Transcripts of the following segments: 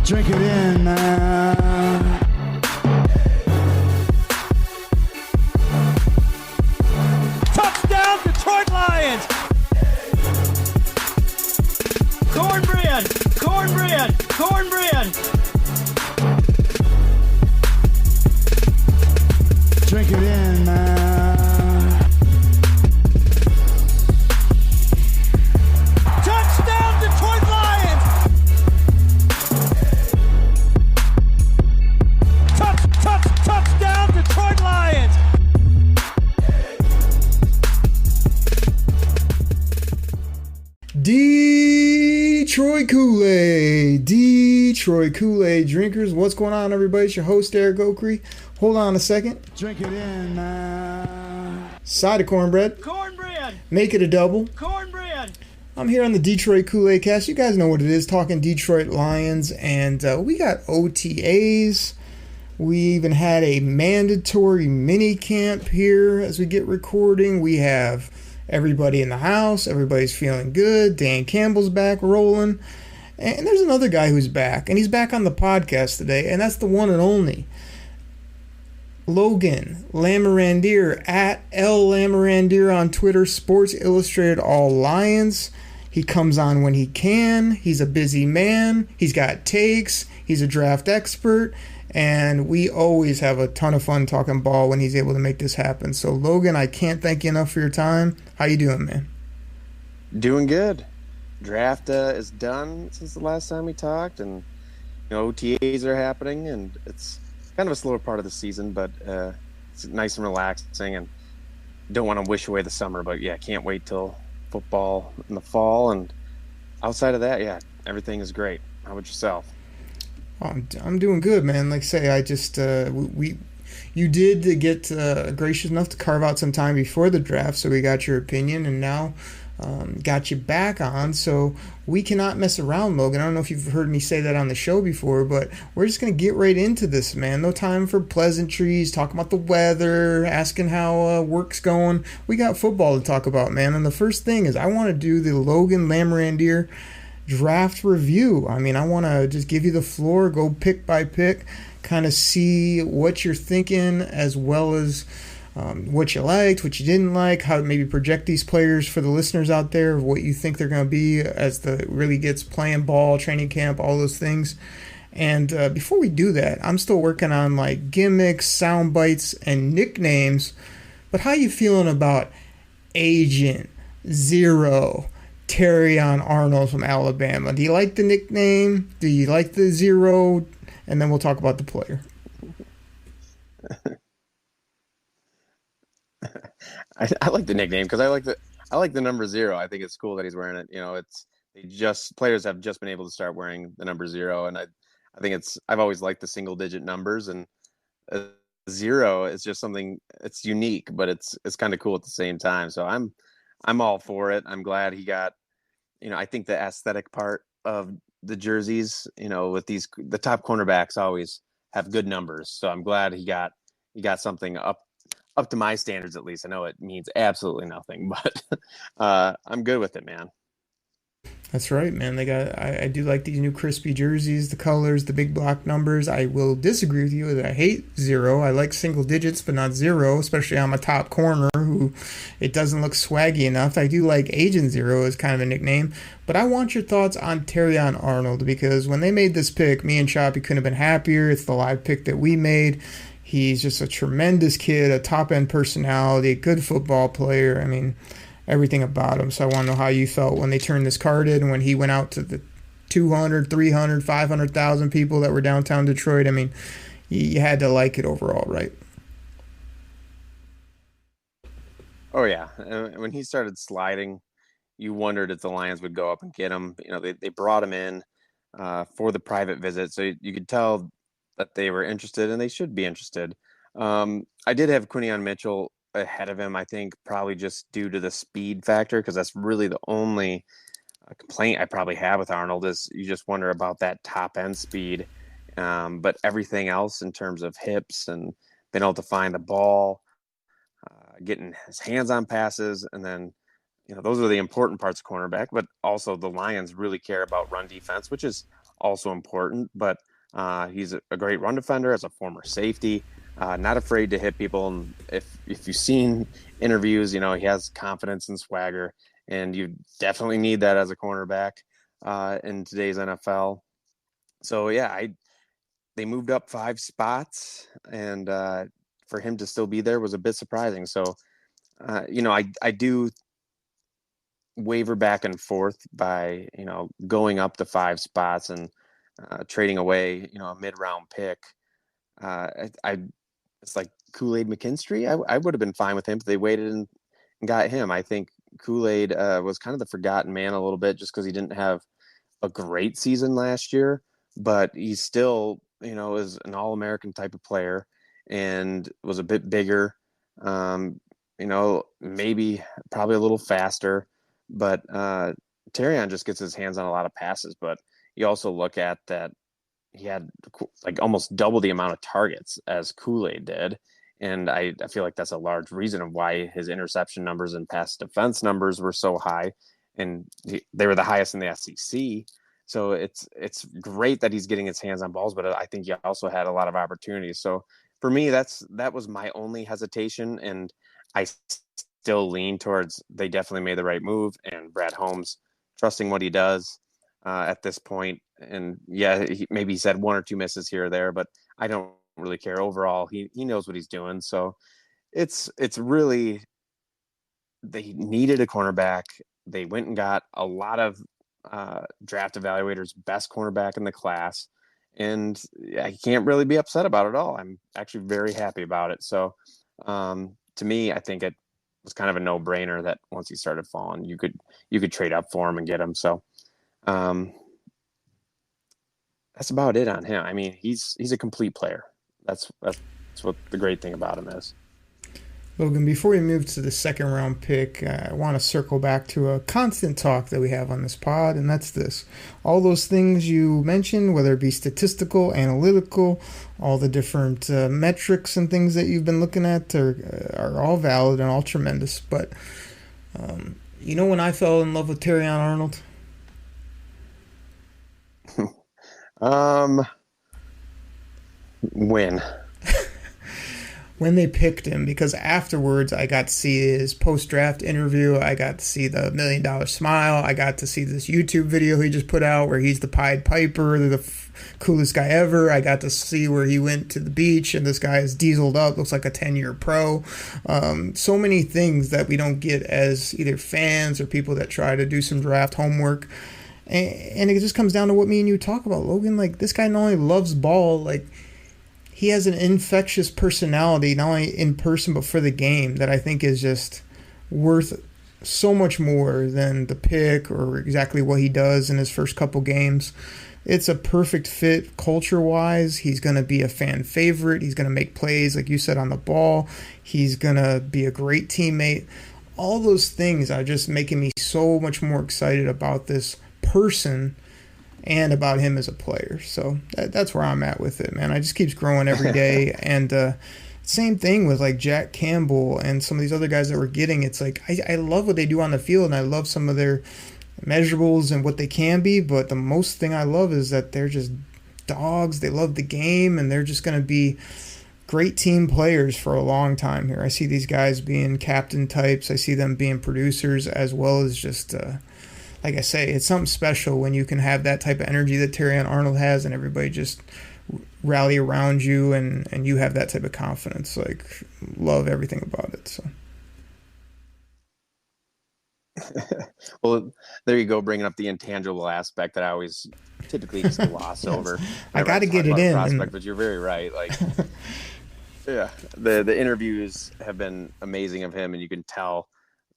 Drink it in, man. Touchdown, Detroit Lions! Cornbread! Cornbread! Cornbread! Drink it in, man. Touchdown, Detroit Lions! Touchdown, Detroit Lions! Detroit Koolaid. Detroit Koolaid drinkers. What's going on, everybody? It's your host, Eric Oakrey. Hold on a second. Drink it in, man. Side of cornbread. Cornbread! Make it a double. Cornbread! I'm here on the Detroit Koolaid Cast. You guys know what it is, talking Detroit Lions. And we got OTAs. We even had a mandatory mini camp here as we get recording. We have everybody in the house. Everybody's feeling good. Dan Campbell's back rolling. And there's another guy who's back. And he's back on the podcast today. And that's the one and only Logan Lamorandier at L Lamorandier on Twitter. Sports Illustrated All Lions. He comes on when he can. He's a busy man. He's got takes. He's a draft expert. And we always have a ton of fun talking ball when he's able to make this happen. So, Logan, I can't thank you enough for your time. How you doing, man? Doing good. Draft is done since the last time we talked, and OTAs are happening, and it's kind of a slower part of the season, but it's nice and relaxing, and don't want to wish away the summer, but yeah, can't wait till football in the fall, and outside of that, yeah, everything is great. How about yourself? I'm doing good, man. Like I say, I just you did get gracious enough to carve out some time before the draft, so we got your opinion, and now got you back on. So we cannot mess around, Logan. I don't know if you've heard me say that on the show before, but we're just gonna get right into this, man. No time for pleasantries, talking about the weather, asking how work's going. We got football to talk about, man. And the first thing is I want to do the Logan Lamorandier draft review. I mean, I want to just give you the floor, go pick by pick, kind of see what you're thinking, as well as what you liked, what you didn't like, how to maybe project these players for the listeners out there, what you think they're going to be as the really gets playing ball, training camp, all those things. And before we do that, I'm still working on like gimmicks, sound bites, and nicknames. But how you feeling about Agent Zero Terrion Arnold from Alabama? Do you like the nickname? Do you like the zero? And then we'll talk about the player. I like the nickname because I like the number 0. I think it's cool that he's wearing it. Players have just been able to start wearing the number 0, and I think I've always liked the single digit numbers, and 0 is just something, it's unique, but it's kind of cool at the same time. So I'm all for it. I'm glad he got, I think the aesthetic part of the jerseys, with the top cornerbacks always have good numbers. So I'm glad he got something up to my standards, at least. I know it means absolutely nothing, but I'm good with it, man. That's right, man. I do like these new crispy jerseys, the colors, the big block numbers. I will disagree with you that I hate 0. I like single digits, but not 0, especially on my top corner, who it doesn't look swaggy enough. I do like Agent 0 as kind of a nickname, but I want your thoughts on Terrion Arnold, because when they made this pick, me and Choppy couldn't have been happier. It's the live pick that we made. He's just a tremendous kid, a top-end personality, a good football player. I mean, everything about him. So I want to know how you felt when they turned this card in, when he went out to the 200, 300, 500,000 people that were downtown Detroit. I mean, you had to like it overall, right? Oh, yeah. When he started sliding, you wondered if the Lions would go up and get him. They brought him in for the private visit, so you could tell that they were interested, and they should be interested. I did have Quinion Mitchell ahead of him, I think, probably just due to the speed factor, because that's really the only complaint I probably have with Arnold, is you just wonder about that top end speed. But everything else in terms of hips and being able to find the ball, getting his hands on passes, and then those are the important parts of cornerback. But also the Lions really care about run defense, which is also important. But he's a great run defender as a former safety, not afraid to hit people. And if you've seen interviews, he has confidence and swagger, and you definitely need that as a cornerback in today's NFL. So yeah, they moved up 5 spots, and for him to still be there was a bit surprising. So I do waver back and forth by going up the 5 spots and trading away a mid-round pick. It's like Kool-Aid McKinstry. I would have been fine with him if they waited and got him. I think Kool-Aid was kind of the forgotten man a little bit just because he didn't have a great season last year, but he still is an All-American type of player and was a bit bigger, maybe probably a little faster, but Terrion just gets his hands on a lot of passes. But you also look at that he had like almost double the amount of targets as Kool-Aid did. And I feel like that's a large reason of why his interception numbers and pass defense numbers were so high. And they were the highest in the SEC. So it's great that he's getting his hands on balls, but I think he also had a lot of opportunities. So for me, that was my only hesitation. And I still lean towards they definitely made the right move. And Brad Holmes trusting what he does at this point. And yeah, maybe he's had 1 or 2 misses here or there, but I don't really care. Overall, he knows what he's doing. So it's really, they needed a cornerback. They went and got a lot of draft evaluators best cornerback in the class, and I can't really be upset about it at all. I'm actually very happy about it. So to me, I think it was kind of a no-brainer that once he started falling, you could trade up for him and get him. So that's about it on him. I mean, he's a complete player. That's what the great thing about him is. Logan, before we move to the second round pick, I want to circle back to a constant talk that we have on this pod, and that's this. All those things you mentioned, whether it be statistical, analytical, all the different metrics and things that you've been looking at are all valid and all tremendous. But when I fell in love with Terrion Arnold? When they picked him, because afterwards I got to see his post-draft interview, I got to see the $1 Million Smile, I got to see this YouTube video he just put out where he's the Pied Piper, the coolest guy ever. I got to see where he went to the beach and this guy is dieseled up, looks like a 10-year pro. So many things that we don't get as either fans or people that try to do some draft homework. And it just comes down to what me and you talk about, Logan. Like, this guy not only loves ball, like, he has an infectious personality, not only in person but for the game, that I think is just worth so much more than the pick or exactly what he does in his first couple games. It's a perfect fit culture-wise. He's going to be a fan favorite. He's going to make plays, like you said, on the ball. He's going to be a great teammate. All those things are just making me so much more excited about this person and about him as a player. So that's where I'm at with it, man. It just keeps growing every day. And same thing with like Jack Campbell and some of these other guys that we're getting. It's like I love what they do on the field, and I love some of their measurables and what they can be, but the most thing I love is that they're just dogs. They love the game, and they're just going to be great team players for a long time here. I see these guys being captain types. I see them being producers, as well as just like I say, it's something special when you can have that type of energy that Terrion Arnold has, and everybody just rally around you, and you have that type of confidence. Like, love everything about it. So, well, there you go, bringing up the intangible aspect that I always typically just gloss over. I got to get it in. Prospect, but you're very right. Like, yeah, the interviews have been amazing of him, and you can tell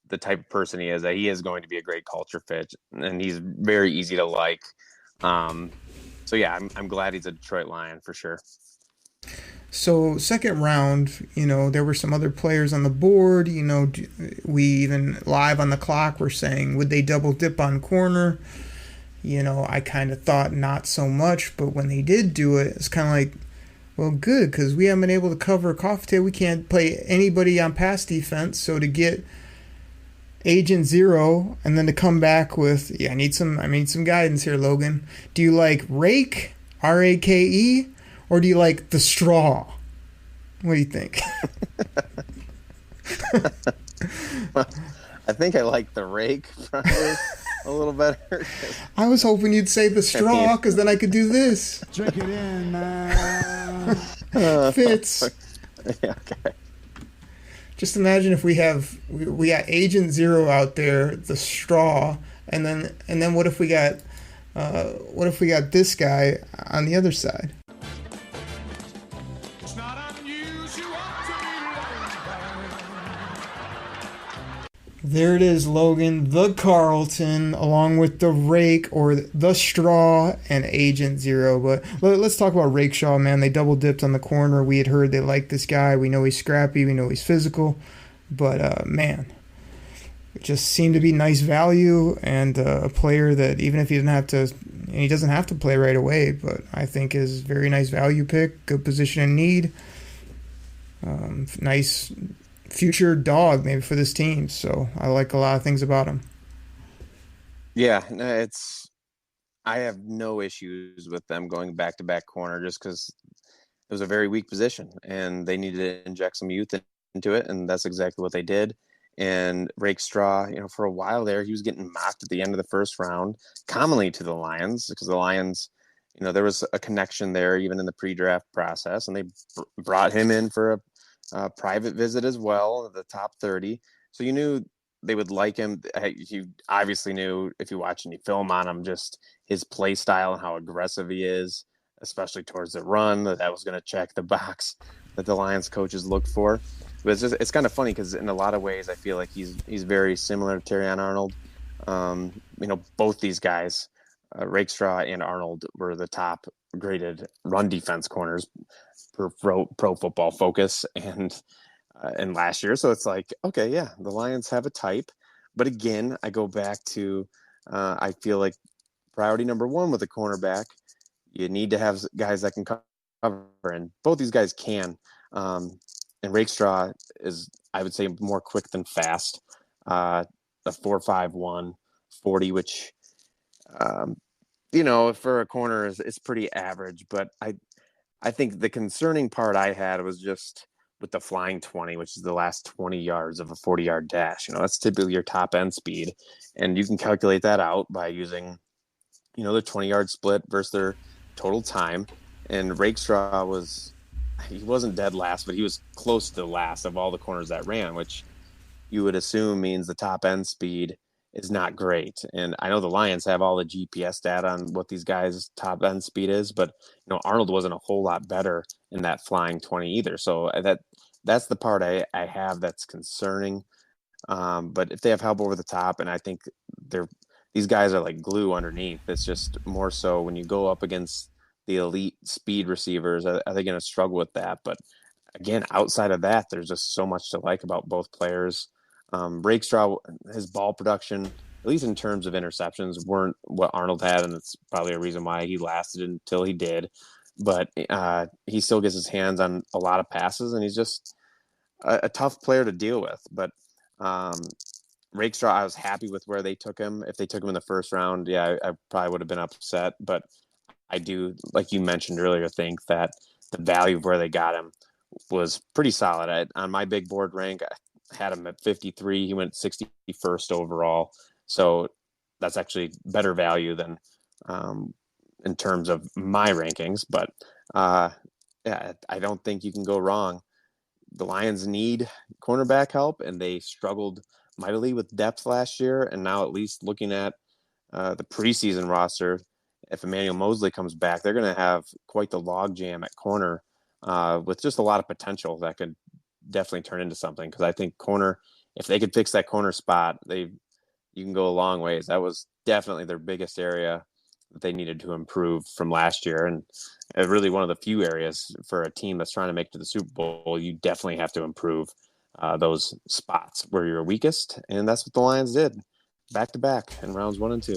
the type of person he is, that he is going to be a great culture fit, and he's very easy to like. So yeah, I'm glad he's a Detroit Lion for sure. So second round, there were some other players on the board. We even live on the clock were saying, would they double dip on corner? I kind of thought not so much, but when they did do it, it's kind of like, well, good, because we haven't been able to cover a coffee table. We can't play anybody on pass defense, so to get Agent Zero, and then to come back with, I need some guidance here, Logan. Do you like Rake, Rake, or do you like the Straw? What do you think? I think I like the Rake probably a little better. I was hoping you'd say the Straw, because then I could do this. Drink it in, man. Fits. Yeah, okay. Just imagine if we got Agent Zero out there, the Straw, and then what if we got this guy on the other side? It's not unusual to be There it is, Logan, the Carlton, along with the Rake or the Straw and Agent Zero. But let's talk about Rakeshaw, man. They double dipped on the corner. We had heard they like this guy. We know he's scrappy. We know he's physical. But, man, it just seemed to be nice value and a player that even if he doesn't have to play right away, but I think is very nice value pick, good position in need, nice future dog maybe for this team. So I like a lot of things about him. Yeah, I have no issues with them going back-to-back corner just because it was a very weak position and they needed to inject some youth into it, and that's exactly what they did. And Rakestraw, for a while there, he was getting mocked at the end of the first round, commonly to the Lions, because the Lions, there was a connection there even in the pre-draft process, and they brought him in for a private visit as well, the top 30. So you knew they would like him. You obviously knew if you watch any film on him, just his play style and how aggressive he is, especially towards the run, that was going to check the box that the Lions coaches looked for. But it's kind of funny because in a lot of ways, I feel like he's very similar to Terrion Arnold. Both these guys, Rakestraw and Arnold, were the top graded run defense corners per Pro Football Focus and last year. So it's like, okay, yeah, the Lions have a type. But again, I go back to I feel like priority number one with a cornerback, you need to have guys that can cover, and both these guys can. And Rakestraw is, I would say, more quick than fast. A 4.51 40, which, for a corner is pretty average. But I think the concerning part I had was just with the flying 20, which is the last 20 yards of a 40-yard dash. That's typically your top end speed. And you can calculate that out by using, the 20-yard split versus their total time. And Rakestraw he wasn't dead last, but he was close to the last of all the corners that ran, which you would assume means the top end speed is not great. And I know the Lions have all the GPS data on what these guys' top end speed is, but Arnold wasn't a whole lot better in that flying 20 either. So that's the part I have that's concerning. But if they have help over the top, and I think these guys are like glue underneath, it's just more so when you go up against the elite speed receivers, are they going to struggle with that? But again, outside of that, there's just so much to like about both players. Rakestraw, his ball production, at least in terms of interceptions, weren't what Arnold had, and it's probably a reason why he lasted until he did. But he still gets his hands on a lot of passes, and he's just a tough player to deal with. But Rakestraw, I was happy with where they took him. If they took him in the first round, yeah, I probably would have been upset. But I do, like you mentioned earlier, think that the value of where they got him was pretty solid. On my big board rank, I had him at 53. He went 61st overall. So that's actually better value than in terms of my rankings. But yeah, I don't think you can go wrong. The Lions need cornerback help, and they struggled mightily with depth last year. And now, at least looking at the preseason roster, if Emmanuel Mosley comes back, they're going to have quite the log jam at corner with just a lot of potential that could definitely turn into something. Because I think corner, if they could fix that corner spot, you can go a long ways. That was definitely their biggest area that they needed to improve from last year. And really one of the few areas for a team that's trying to make it to the Super Bowl, you definitely have to improve those spots where you're weakest. And that's what the Lions did back to back in rounds 1 and 2.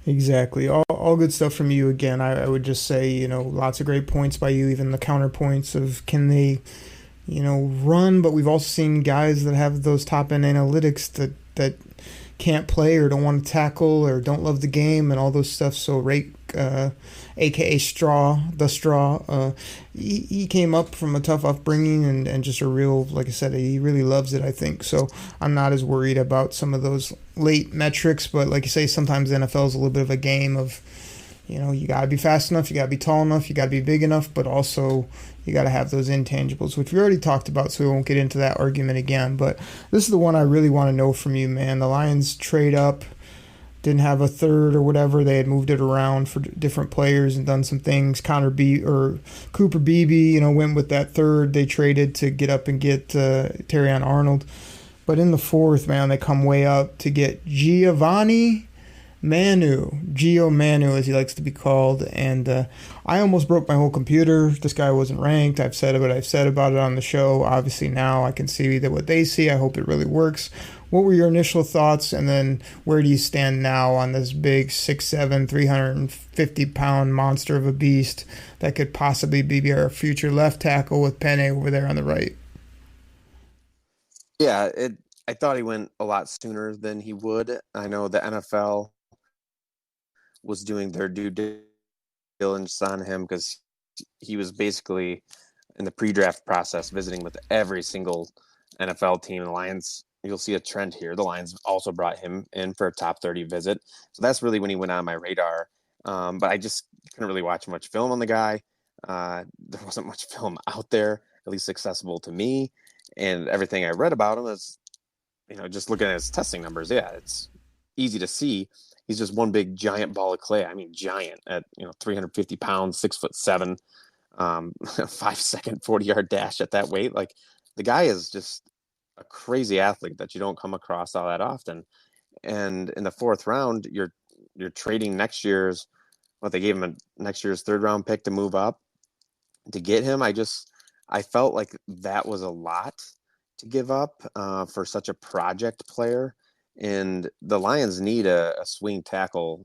Exactly. All good stuff from you again. I would just say, lots of great points by you, even the counterpoints of can they run, but we've also seen guys that have those top end analytics that can't play or don't want to tackle or don't love the game and all those stuff. So Rake, aka Straw, he came up from a tough upbringing and just a real, like I said, he really loves it, I think. So I'm not as worried about some of those late metrics, but like you say, sometimes the NFL is a little bit of a game of, you got to be fast enough, you got to be tall enough, you got to be big enough, but also you got to have those intangibles, which we already talked about, so we won't get into that argument again. But this is the one I really want to know from you, man. The Lions trade up, didn't have a third or whatever. They had moved it around for different players and done some things. Cooper Beebe, went with that third. They traded to get up and get Terrion Arnold. But in the fourth, man, they come way up to get Gio Manu, as he likes to be called, and I almost broke my whole computer. This guy wasn't ranked. I've said what I've said about it on the show. Obviously now I can see that what they see. I hope it really works. What were your initial thoughts, and then where do you stand now on this big 6'7", 350-pound monster of a beast that could possibly be our future left tackle with Penne over there on the right? Yeah, I thought he went a lot sooner than he would. I know the NFL was doing their due diligence on him because he was basically in the pre-draft process visiting with every single NFL team. The Lions, you'll see a trend here. The Lions also brought him in for a top 30 visit. So that's really when he went on my radar. But I just couldn't really watch much film on the guy. There wasn't much film out there, at least accessible to me. And everything I read about him is, just looking at his testing numbers. Yeah, it's easy to see. He's just one big giant ball of clay. I mean, giant at 350 pounds, 6'7", 5-second 40-yard dash at that weight. Like, the guy is just a crazy athlete that you don't come across all that often. And in the fourth round, you're trading next year's, they gave him next year's third round pick to move up to get him. I felt like that was a lot to give up for such a project player. And the Lions need a swing tackle,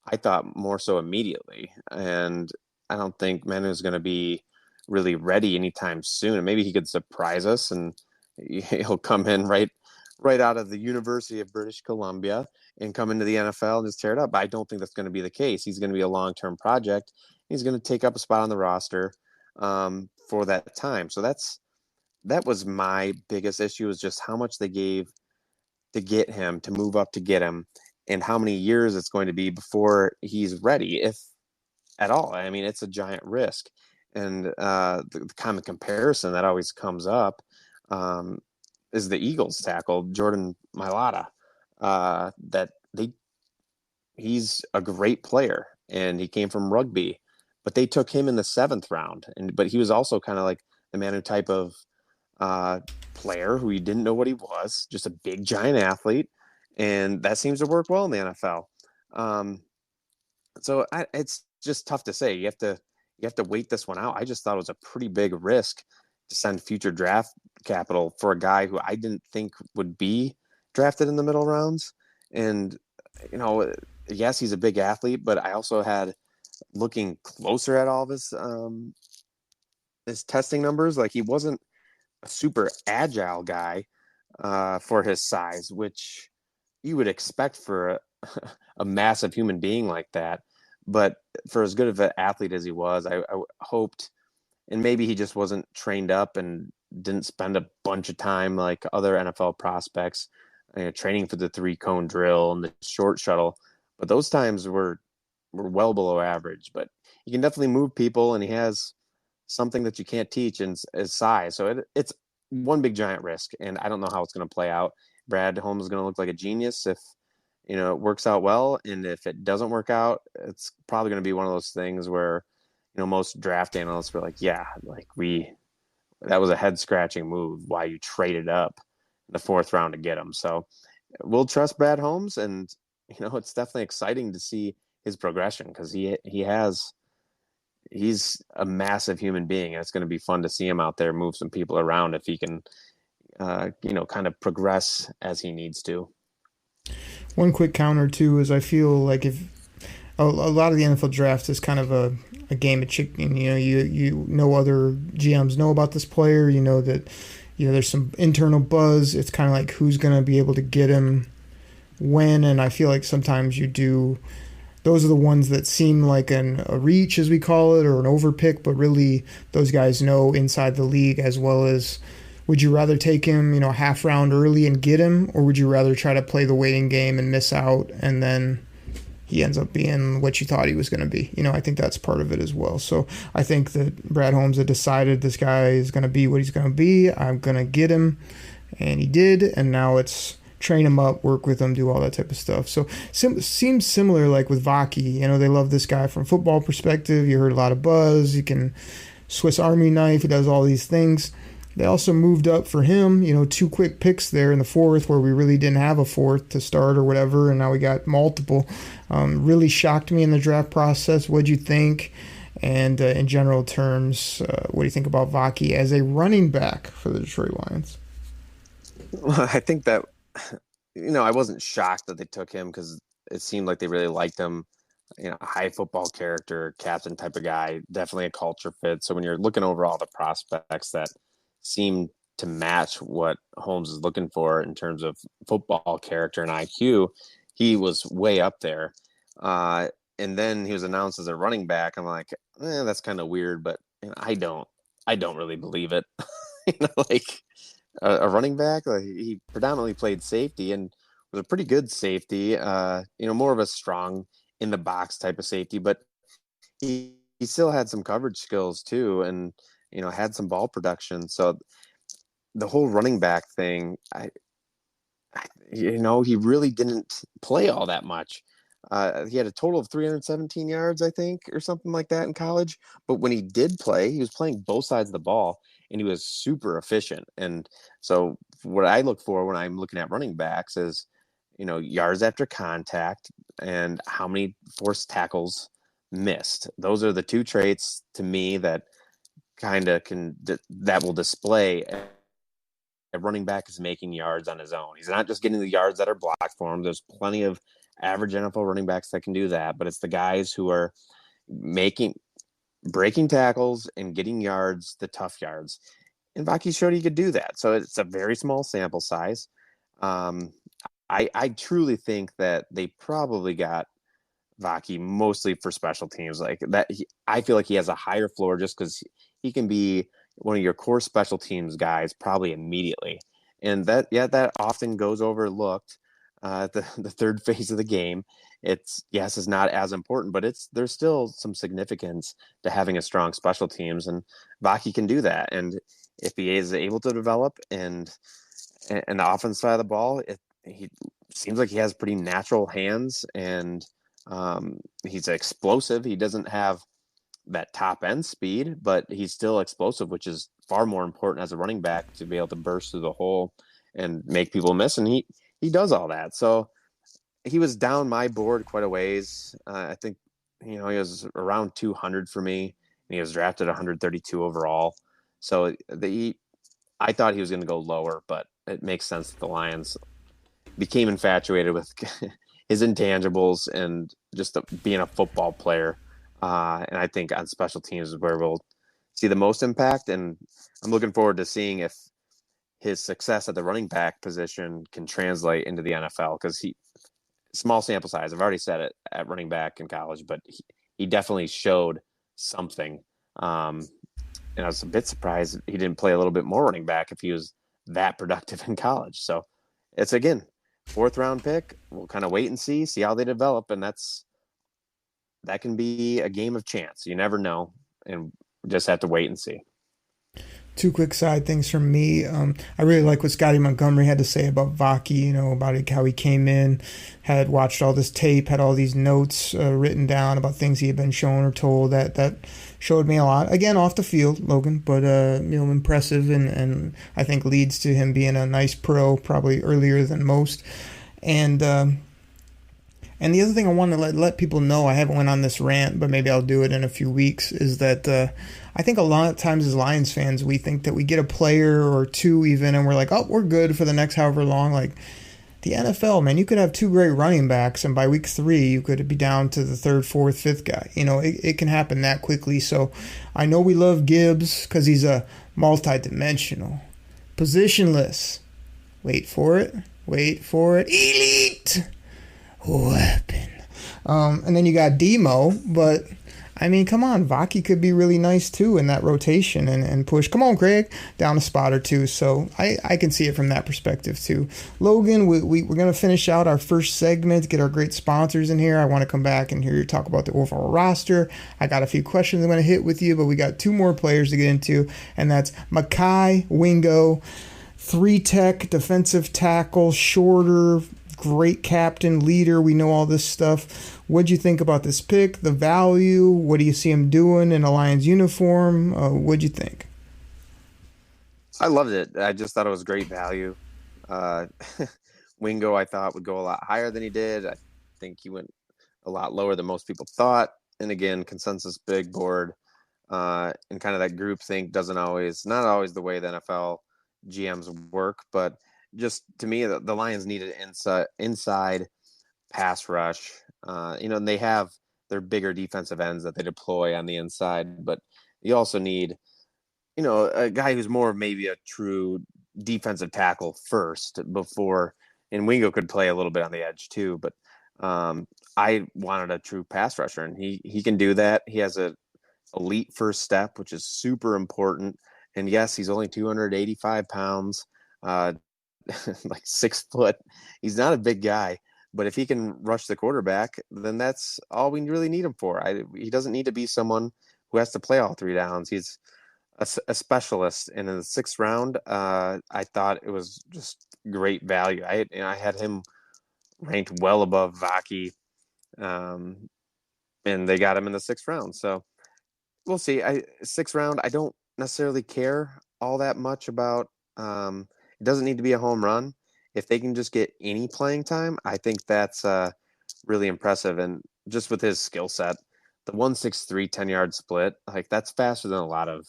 I thought, more so immediately. And I don't think Manu is going to be really ready anytime soon. And maybe he could surprise us and he'll come in right out of the University of British Columbia and come into the NFL and just tear it up. But I don't think that's going to be the case. He's going to be a long-term project. He's going to take up a spot on the roster for that time. So that was my biggest issue, is just how much they gave to get him, to move up to get him, and how many years it's going to be before he's ready, if at all. I mean, it's a giant risk. And the kind of comparison that always comes up is the Eagles tackle, Jordan Mailata. He's a great player, and he came from rugby, but they took him in the 7th round. But he was also kind of like the Manu type of player who you didn't know what he was, just a big giant athlete, and that seems to work well in the NFL. So it's just tough to say. You have to wait this one out. I just thought it was a pretty big risk to send future draft capital for a guy who I didn't think would be drafted in the middle rounds. And yes, he's a big athlete, but I also had, looking closer at all of his testing numbers, like, he wasn't a super agile guy for his size, which you would expect for a massive human being like that. But for as good of an athlete as he was, I hoped, and maybe he just wasn't trained up and didn't spend a bunch of time like other NFL prospects training for the 3-cone drill and the short shuttle. But those times were well below average. But he can definitely move people, and he has something that you can't teach in his size. So it's one big giant risk, and I don't know how it's going to play out. Brad Holmes is going to look like a genius if it works out well, and if it doesn't work out, it's probably going to be one of those things where most draft analysts were like, yeah, like that was a head scratching move, why you traded up in the 4th round to get him. So we'll trust Brad Holmes, and it's definitely exciting to see his progression, because he's a massive human being, and it's going to be fun to see him out there move some people around if he can, kind of progress as he needs to. One quick counter too is I feel like if a lot of the NFL draft is kind of a game of chicken. You know other GMs know about this player. You know that there's some internal buzz. It's kind of like who's going to be able to get him when, and I feel like sometimes you do. Those are the ones that seem like a reach, as we call it, or an overpick, but really those guys know inside the league as well as. Would you rather take him, half round early and get him, or would you rather try to play the waiting game and miss out, and then he ends up being what you thought he was going to be? I think that's part of it as well. So I think that Brad Holmes had decided this guy is going to be what he's going to be. I'm going to get him, and he did, and now it's train him up, work with him, do all that type of stuff. So seems similar like with Vaki. They love this guy from football perspective. You heard a lot of buzz. He can Swiss Army knife. He does all these things. They also moved up for him, 2 quick picks there in the 4th where we really didn't have a 4th to start or whatever, and now we got multiple. Really shocked me in the draft process. What'd you think? And in general terms, what do you think about Vaki as a running back for the Detroit Lions? Well, I think that, I wasn't shocked that they took him because it seemed like they really liked him. High football character, captain type of guy, definitely a culture fit. So when you're looking over all the prospects that seem to match what Holmes is looking for in terms of football character and IQ, he was way up there. And then he was announced as a running back. I'm like, that's kind of weird, but I don't really believe it. Like a running back, he predominantly played safety and was a pretty good safety. More of a strong in the box type of safety, but he still had some coverage skills too, and had some ball production. So the whole running back thing, he really didn't play all that much. He had a total of 317 yards, I think, or something like that in college. But when he did play, he was playing both sides of the ball, and he was super efficient. And so what I look for when I'm looking at running backs is, yards after contact and how many forced tackles missed. Those are the 2 traits to me that that will display a running back is making yards on his own. He's not just getting the yards that are blocked for him. There's plenty of average NFL running backs that can do that, but it's the guys who are breaking tackles and getting yards, the tough yards. And Vaki showed he could do that. So it's a very small sample size. I truly think that they probably got Vaki mostly for special teams like that. I feel like he has a higher floor just because he can be one of your core special teams guys probably immediately. And that often goes overlooked the third phase of the game. It's not as important, but there's still some significance to having a strong special teams, and Vaki can do that. And if he is able to develop and the offense side of the ball, he seems like he has pretty natural hands, and he's explosive. He doesn't have that top end speed, but he's still explosive, which is far more important as a running back to be able to burst through the hole and make people miss. And he does all that. So he was down my board quite a ways. I think, he was around 200 for me, and he was drafted 132 overall. So I thought he was going to go lower, but it makes sense that the Lions became infatuated with his intangibles and just being a football player. And I think on special teams is where we'll see the most impact. And I'm looking forward to seeing if his success at the running back position can translate into the NFL, because small sample size. I've already said it at running back in college, but he definitely showed something. And I was a bit surprised he didn't play a little bit more running back if he was that productive in college. So it's, again, 4th round pick. We'll kind of wait and see how they develop. And that can be a game of chance. You never know. And we just have to wait and see. 2 quick side things from me. I really like what Scotty Montgomery had to say about Vaki, about how he came in, had watched all this tape, had all these notes written down about things he had been shown or told. That showed me a lot. Again, off the field, Logan, but impressive, and I think leads to him being a nice pro probably earlier than most. And the other thing I want to let people know, I haven't went on this rant, but maybe I'll do it in a few weeks, is that I think a lot of times as Lions fans, we think that we get a player or 2 even, and we're like, oh, we're good for the next however long. Like, The NFL, man, you could have two great running backs, and by week 3, you could be down to the third, fourth, fifth guy. It can happen that quickly. So I know we love Gibbs because he's a multi-dimensional, positionless. Wait for it. Elite weapon. And then you got Demo, but I mean, come on, Vaki could be really nice too in that rotation and push. Come on, Craig, down a spot or two. So I can see it from that perspective too. Logan, we're going to finish out our first segment, get our great sponsors in here. I want to come back and hear you talk about the overall roster. I got a few questions I'm going to hit with you, but we got 2 more players to get into, and that's Makai Wingo, 3-tech, defensive tackle, shorter, great captain, leader. We know all this stuff. What'd you think about this pick, the value? What do you see him doing in a Lions uniform? What'd you think? I loved it. I just thought it was great value. Wingo, I thought, would go a lot higher than he did. I think he went a lot lower than most people thought. And again, consensus big board and kind of that group think not always the way the NFL GMs work, but just to me, the Lions needed inside pass rush. And they have their bigger defensive ends that they deploy on the inside, but you also need, a guy who's more maybe a true defensive tackle first before, and Wingo could play a little bit on the edge too, but I wanted a true pass rusher, and he can do that. He has a elite first step, which is super important. And yes, he's only 285 pounds, like 6 foot. He's not a big guy, but if he can rush the quarterback, then that's all we really need him for. He doesn't need to be someone who has to play all 3 downs. He's a specialist. And in the 6th round, I thought it was just great value. I had him ranked well above Vaki, and they got him in the 6th round. So we'll see. 6th round, I don't necessarily care all that much about. It doesn't need to be a home run. If they can just get any playing time, I think that's really impressive. And just with his skill set, the 1.63 10-yard split, like that's faster than a lot of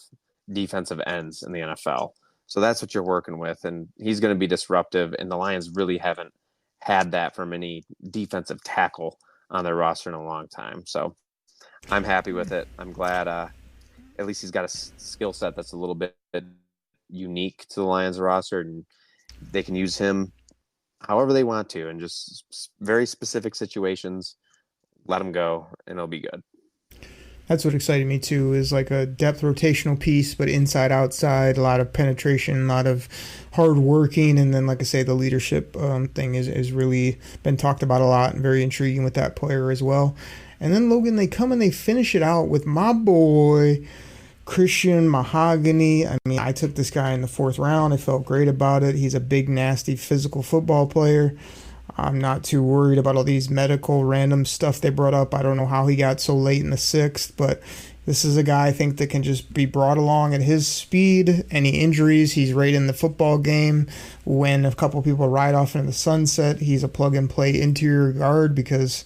defensive ends in the NFL. So that's what you're working with, and he's going to be disruptive. And the Lions really haven't had that from any defensive tackle on their roster in a long time. So I'm happy with it. I'm glad at least he's got a skill set that's a little bit unique to the Lions roster, and they can use him however they want to, and just very specific situations, let him go, and it'll be good. That's what excited me too, is like a depth rotational piece, but inside, outside, a lot of penetration, a lot of hard working. And then, like I say, the leadership thing is really been talked about a lot and very intriguing with that player as well. And then Logan, they come and they finish it out with my boy, Christian Mahogany. I mean, I took this guy in the 4th round. I felt great about it. He's a big, nasty, physical football player. I'm not too worried about all these medical random stuff they brought up. I don't know how he got so late in the 6th, but this is a guy I think that can just be brought along at his speed. Any injuries, he's right in the football game. When a couple people ride off into the sunset, he's a plug-and-play interior guard because,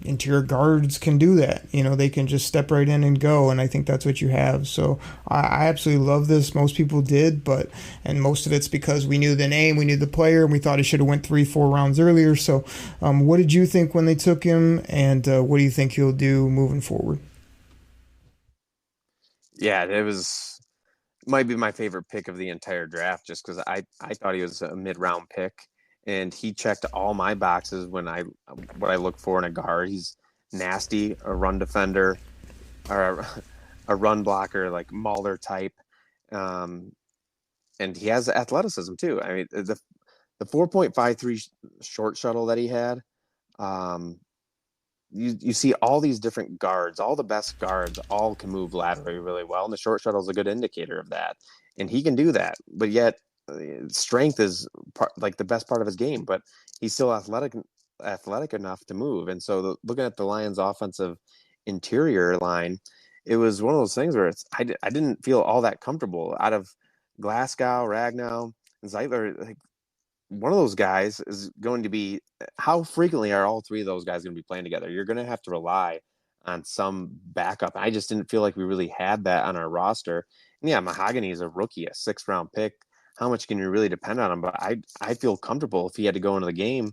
interior guards can do that. They can just step right in and go, and I think that's what you have. So I absolutely love this. Most people did, and most of it's because we knew the name, we knew the player, and we thought he should have went 3-4 rounds earlier. So what did you think when they took him, and what do you think he'll do moving forward? Yeah, might be my favorite pick of the entire draft, just because I thought he was a mid-round pick. And he checked all my boxes what I look for in a guard. He's nasty, a run defender, or a run blocker, like Mauler type. And he has athleticism too. I mean, the 4.53 short shuttle that he had, you see all these different guards, all the best guards, all can move laterally really well. And the short shuttle is a good indicator of that. And he can do that, but yet strength is like the best part of his game, but he's still athletic enough to move. And so looking at the Lions offensive interior line, it was one of those things where I didn't feel all that comfortable out of Glasgow, Ragnow, and Zeitler. Like, one of those guys is going to be, how frequently are all 3 of those guys going to be playing together? You're going to have to rely on some backup. I just didn't feel like we really had that on our roster. And yeah, Mahogany is a rookie, a 6th round pick. how much can you really depend on him? But I feel comfortable if he had to go into the game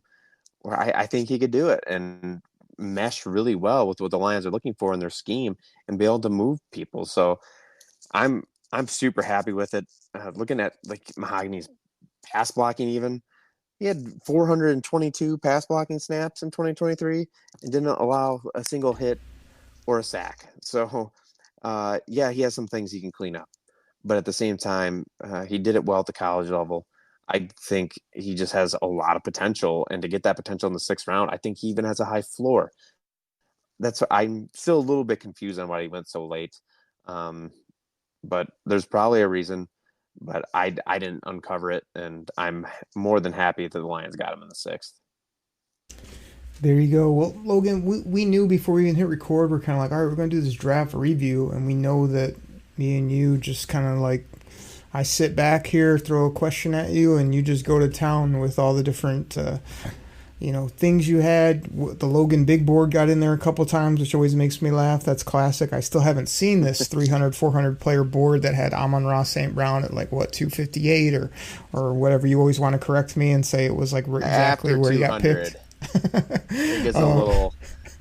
where I think he could do it and mesh really well with what the Lions are looking for in their scheme and be able to move people. So I'm super happy with it. Looking at like Mahogany's pass blocking, even he had 422 pass blocking snaps in 2023 and didn't allow a single hit or a sack. So yeah, he has some things he can clean up, but at the same time, he did it well at the college level. I think he just has a lot of potential, and to get that potential in the 6th round, I think he even has a high floor. I'm still a little bit confused on why he went so late, but there's probably a reason. But I didn't uncover it, and I'm more than happy that the Lions got him in the 6th. There you go. Well, Logan, we knew before we even hit record, we're kind of like, all right, we're going to do this draft review, and we know that me and you just kind of like, I sit back here, throw a question at you, and you just go to town with all the different, things you had. The Logan big board got in there a couple times, which always makes me laugh. That's classic. I still haven't seen this 300, 400 player board that had Amon-Ra St. Brown at 258 or whatever. You always want to correct me and say it was like exactly After where he got picked. It gets a little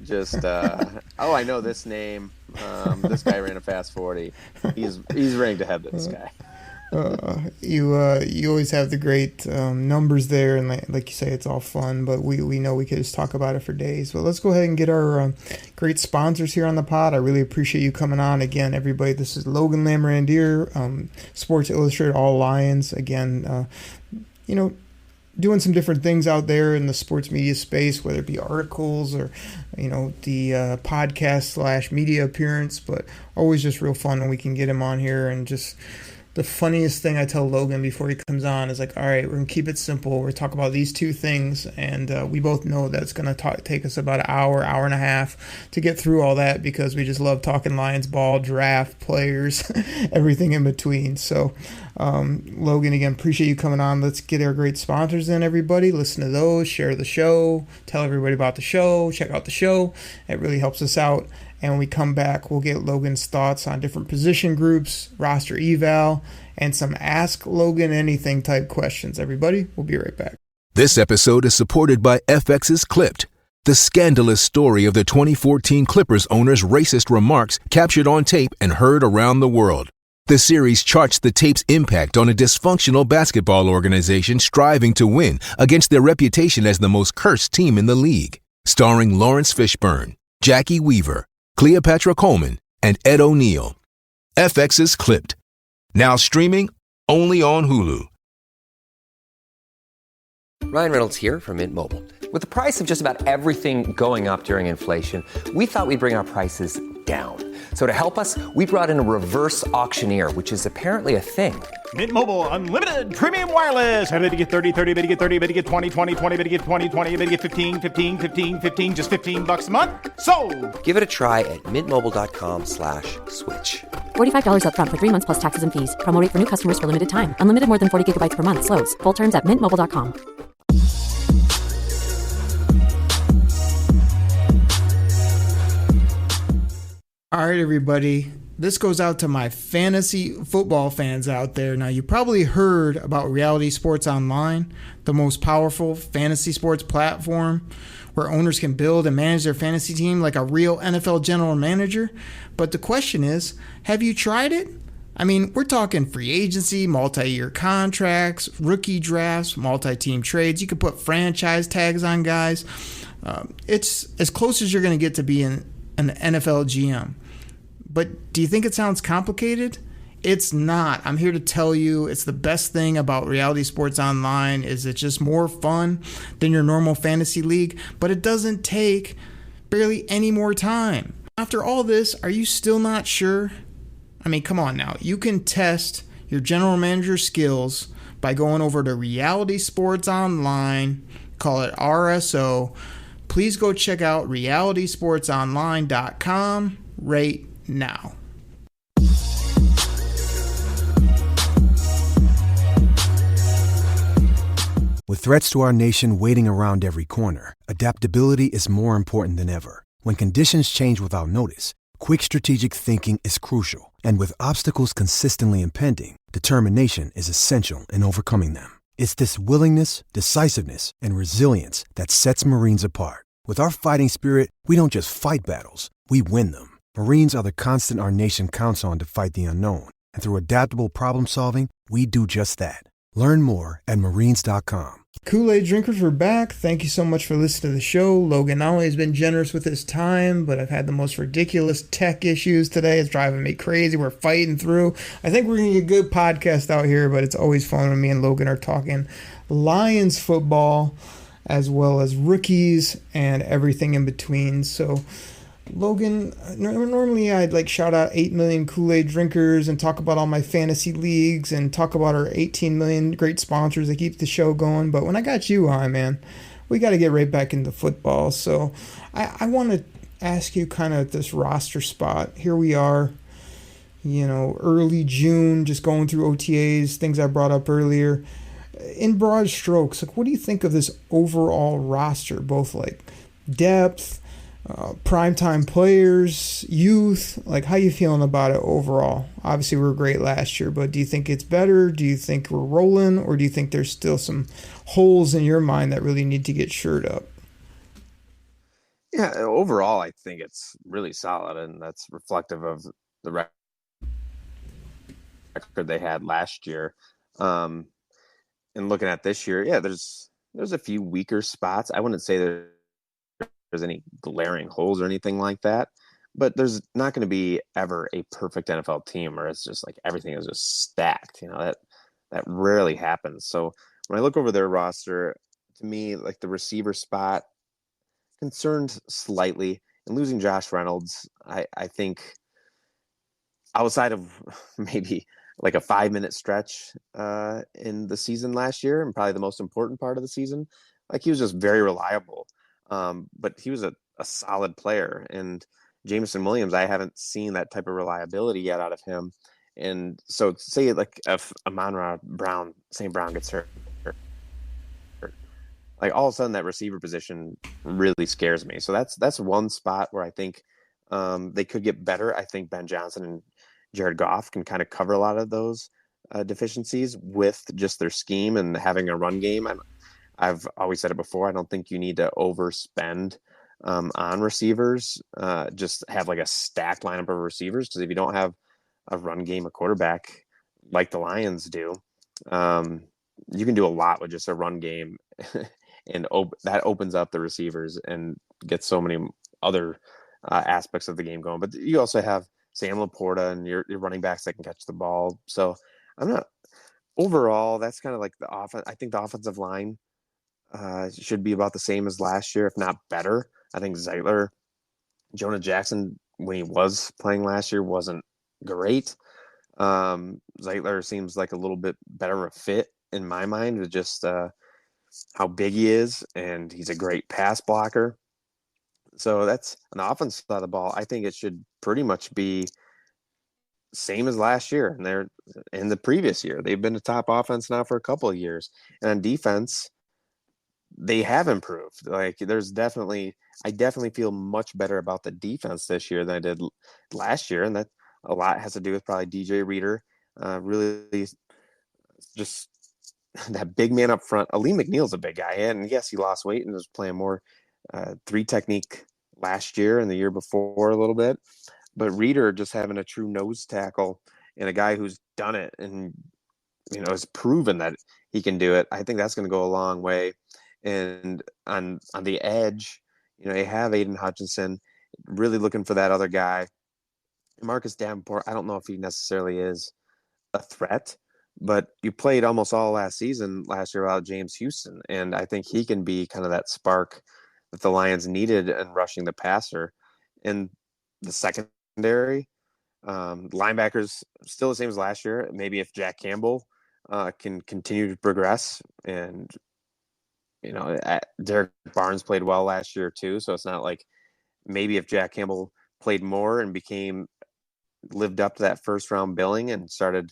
just, I know this name. This guy ran a fast 40. He's ranked ahead of this guy. You always have the great numbers there, and like you say, it's all fun, but we know we could just talk about it for days. But let's go ahead and get our great sponsors here on the pod. I really appreciate you coming on again, everybody. This is Logan Lamorandier, Sports Illustrated All Lions. Again, doing some different things out there in the sports media space, whether it be articles or, the podcast / media appearance, but always just real fun when we can get him on here. And just the funniest thing I tell Logan before he comes on is like, all right, we're going to keep it simple. We're talking about these two things, and we both know that it's going to take us about an hour and a half to get through all that, because we just love talking Lions ball, draft, players, everything in between. So, Logan, again, appreciate you coming on. Let's get our great sponsors in, everybody. Listen to those, share the show, tell everybody about the show, check out the show. It really helps us out. And when we come back, we'll get Logan's thoughts on different position groups, roster eval, and some Ask Logan Anything type questions. Everybody, we'll be right back. This episode is supported by FX's Clipped, the scandalous story of the 2014 Clippers owner's racist remarks captured on tape and heard around the world. The series charts the tape's impact on a dysfunctional basketball organization striving to win against their reputation as the most cursed team in the league. Starring Lawrence Fishburne, Jackie Weaver, Cleopatra Coleman, and Ed O'Neill. FX's Clipped. Now streaming only on Hulu. Ryan Reynolds here from Mint Mobile. With the price of just about everything going up during inflation, we thought we'd bring our prices down. So to help us, we brought in a reverse auctioneer, which is apparently a thing. Mint Mobile Unlimited Premium Wireless. How to get 30, 30, bit to get 30, bit to get 20, 20, 20, bit to get 20, 20, bit to get 15, 15, 15, 15, just $15 a month? Sold! Give it a try at mintmobile.com/switch. $45 up front for 3 months plus taxes and fees. Promo rate for new customers for limited time. Unlimited more than 40 gigabytes per month. Slows full terms at mintmobile.com. All right, everybody. This goes out to my fantasy football fans out there. Now, you probably heard about Reality Sports Online, the most powerful fantasy sports platform where owners can build and manage their fantasy team like a real NFL general manager. But the question is, have you tried it? I mean, we're talking free agency, multi-year contracts, rookie drafts, multi-team trades. You could put franchise tags on guys. It's as close as you're going to get to being an NFL GM. But do you think it sounds complicated? It's not. I'm here to tell you it's the best thing about Reality Sports Online is it's just more fun than your normal fantasy league, but it doesn't take barely any more time. After all this, are you still not sure? I mean, come on now. You can test your general manager skills by going over to Reality Sports Online, call it RSO. Please go check out realitysportsonline.com right now. With threats to our nation waiting around every corner, adaptability is more important than ever. When conditions change without notice, Quick strategic thinking is crucial, and with obstacles consistently impending, determination is essential in overcoming them. It's this willingness, decisiveness, and resilience that sets Marines apart. With our fighting spirit, we don't just fight battles, we win them. Marines are the constant our nation counts on to fight the unknown, and through adaptable problem solving, we do just that. Learn more at marines.com. Kool-Aid drinkers, we're back. Thank you so much for listening to the show. Logan not only has been generous with his time, but I've had the most ridiculous tech issues today. It's driving me crazy. We're fighting through. I think we're going to get a good podcast out here, but it's always fun when me and Logan are talking Lions football, as well as rookies and everything in between. So, Logan, normally I'd like shout out 8 million Kool-Aid drinkers and talk about all my fantasy leagues and talk about our 18 million great sponsors that keep the show going. But when I got you on, man, we got to get right back into football. So I want to ask you kind of this roster spot. Here we are, early June, just going through OTAs, things I brought up earlier. In broad strokes, like, what do you think of this overall roster, both like depth, primetime players, youth? Like, how you feeling about it overall? Obviously, we were great last year, but do you think it's better? Do you think we're rolling? Or do you think there's still some holes in your mind that really need to get shored up? Yeah, overall, I think it's really solid, and that's reflective of the record they had last year. And looking at this year, yeah, there's a few weaker spots. I wouldn't say there's any glaring holes or anything like that, but there's not going to be ever a perfect NFL team where it's just like everything is just stacked. That rarely happens. So when I look over their roster, to me, like, the receiver spot, concerned slightly. And losing Josh Reynolds, I think outside of maybe like a 5-minute stretch in the season last year, and probably the most important part of the season, like, he was just very reliable. But he was a solid player, and Jameson Williams, I haven't seen that type of reliability yet out of him. And so, say like if Amon-Ra Brown, St. Brown gets hurt, like, all of a sudden that receiver position really scares me. So that's one spot where I think they could get better. I think Ben Johnson and Jared Goff can kind of cover a lot of those deficiencies with just their scheme and having a run game. I've always said it before. I don't think you need to overspend on receivers. Just have like a stacked lineup of receivers, because if you don't have a run game, a quarterback like the Lions do, you can do a lot with just a run game, and that opens up the receivers and gets so many other aspects of the game going. But you also have Sam Laporta and your running backs that can catch the ball. So overall, that's kind of like the offense. I think the offensive line should be about the same as last year, if not better. I think Jonah Jackson, when he was playing last year, wasn't great. Zeitler seems like a little bit better of a fit in my mind, with just how big he is, and he's a great pass blocker. So that's an offensive side of the ball. I think it should pretty much be same as last year, and they're in the previous year. They've been a top offense now for a couple of years, and on defense, they have improved. Like, I definitely feel much better about the defense this year than I did last year, and that a lot has to do with probably DJ Reader, really just that big man up front. Aleem McNeil's a big guy, and yes, he lost weight and was playing more 3 technique last year and the year before a little bit, but Reader just having a true nose tackle and a guy who's done it and has proven that he can do it, I think that's going to go a long way. And on the edge, you have Aiden Hutchinson, really looking for that other guy. Marcus Davenport, I don't know if he necessarily is a threat, but you played almost all last year without James Houston, and I think he can be kind of that spark that the Lions needed in rushing the passer. In the secondary, linebackers still the same as last year. Maybe if Jack Campbell can continue to progress, and Derek Barnes played well last year too, so it's not like, maybe if Jack Campbell played more and lived up to that first round billing and started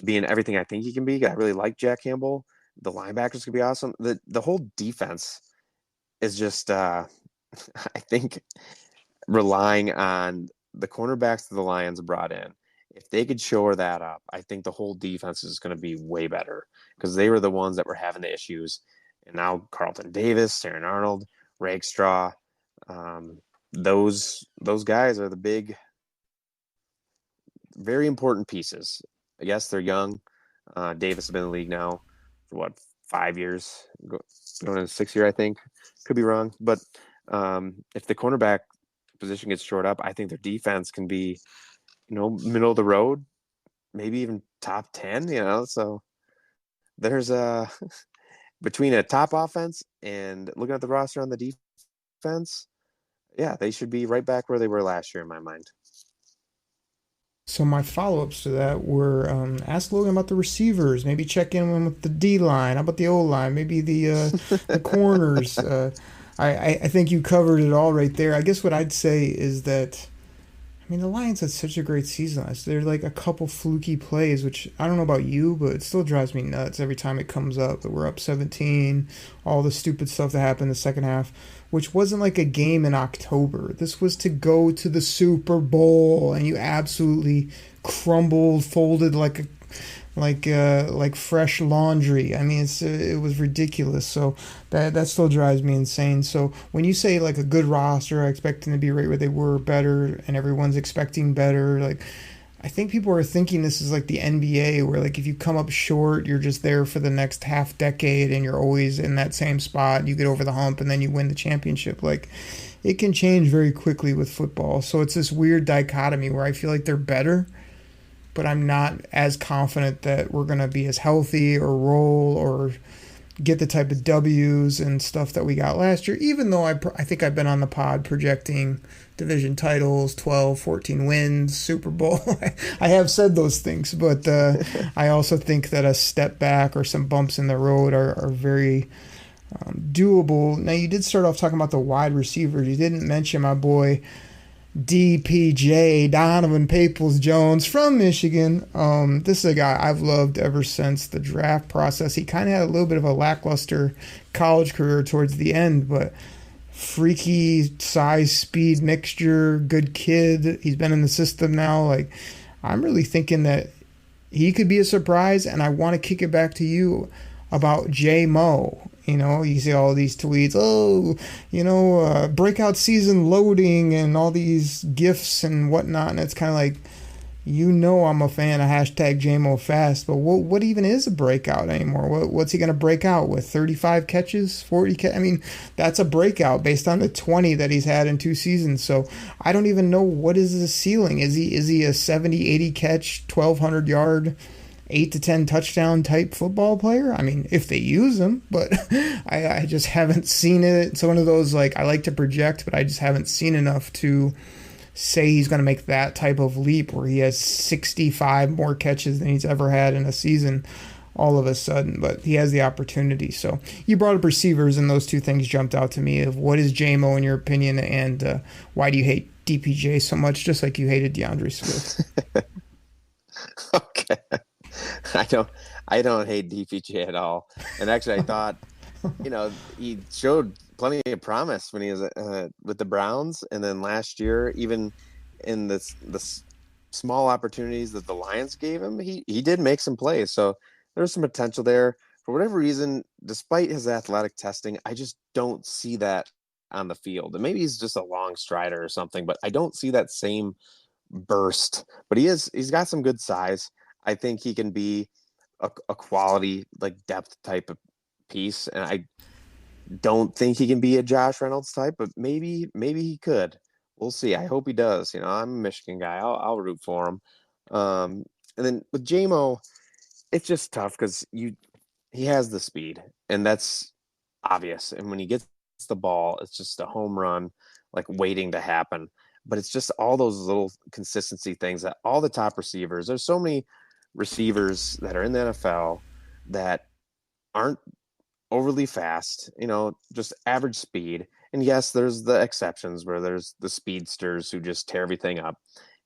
being everything I think he can be. I really like Jack Campbell. The linebackers could be awesome. The whole defense is just I think relying on the cornerbacks that the Lions brought in, if they could shore that up, I think the whole defense is going to be way better because they were the ones that were having the issues. And now Carlton Davis, Aaron Arnold, Rakestraw, those guys are the big, very important pieces. I guess they're young. Davis has been in the league now for 5 years, going into 6 year, I think. Could be wrong, but if the cornerback position gets shored up, I think their defense can be, middle of the road, maybe even top 10. So there's between a top offense and looking at the roster on the defense, yeah, they should be right back where they were last year in my mind. So my follow-ups to that were ask Logan about the receivers, maybe check in with the D-line, how about the O-line, maybe the corners. I think you covered it all right there. I guess what I'd say is that, the Lions had such a great season last year. They're like a couple fluky plays, which I don't know about you, but it still drives me nuts every time it comes up that we're up 17, all the stupid stuff that happened in the second half, which wasn't like a game in October. This was to go to the Super Bowl, and you absolutely crumbled, folded like fresh laundry. It was ridiculous. So that still drives me insane. So when you say like a good roster, I expect them to be right where they were, better, and everyone's expecting better. Like, I think people are thinking this is like the NBA, where like if you come up short, you're just there for the next half decade, and you're always in that same spot. You get over the hump, and then you win the championship. Like, it can change very quickly with football. So it's this weird dichotomy where I feel like they're better, but I'm not as confident that we're going to be as healthy or roll or get the type of W's and stuff that we got last year, even though I think I've been on the pod projecting division titles, 12, 14 wins, Super Bowl. I have said those things, but I also think that a step back or some bumps in the road are very doable. Now, you did start off talking about the wide receivers. You didn't mention my boy DPJ, Donovan Peoples-Jones from Michigan. This is a guy I've loved ever since the draft process. He kind of had a little bit of a lackluster college career towards the end, but freaky size speed mixture, good kid. He's been in the system now. Like, I'm really thinking that he could be a surprise, and I want to kick it back to you about J-Mo. You see all these tweets, breakout season loading and all these GIFs and whatnot. And it's kind of like, I'm a fan of hashtag J-Mo fast, but what even is a breakout anymore? What's he going to break out with? 35 catches, 40 catches? That's a breakout based on the 20 that he's had in 2 seasons. So I don't even know what is his ceiling. Is he a 70, 80 catch, 1,200 yard, 8 to 10 touchdown type football player? If they use him, but I just haven't seen it. It's one of those, like, I like to project, but I just haven't seen enough to say he's going to make that type of leap where he has 65 more catches than he's ever had in a season all of a sudden, but he has the opportunity. So you brought up receivers, and those two things jumped out to me of what is J-Mo in your opinion, and why do you hate DPJ so much, just like you hated DeAndre Swift? Okay. I don't hate DPJ at all. And actually, I thought, he showed plenty of promise when he was with the Browns, and then last year, even in the small opportunities that the Lions gave him, he did make some plays. So there's some potential there. For whatever reason, despite his athletic testing, I just don't see that on the field. And maybe he's just a long strider or something, but I don't see that same burst. But he's got some good size. I think he can be a quality, like, depth type of piece, and I don't think he can be a Josh Reynolds type, but maybe he could. We'll see. I hope he does. I'm a Michigan guy. I'll root for him. And then with J-Mo, it's just tough because he has the speed, and that's obvious. And when he gets the ball, it's just a home run, like, waiting to happen. But it's just all those little consistency things that all the top receivers, there's so many receivers that are in the NFL that aren't overly fast, just average speed. And yes, there's the exceptions where there's the speedsters who just tear everything up,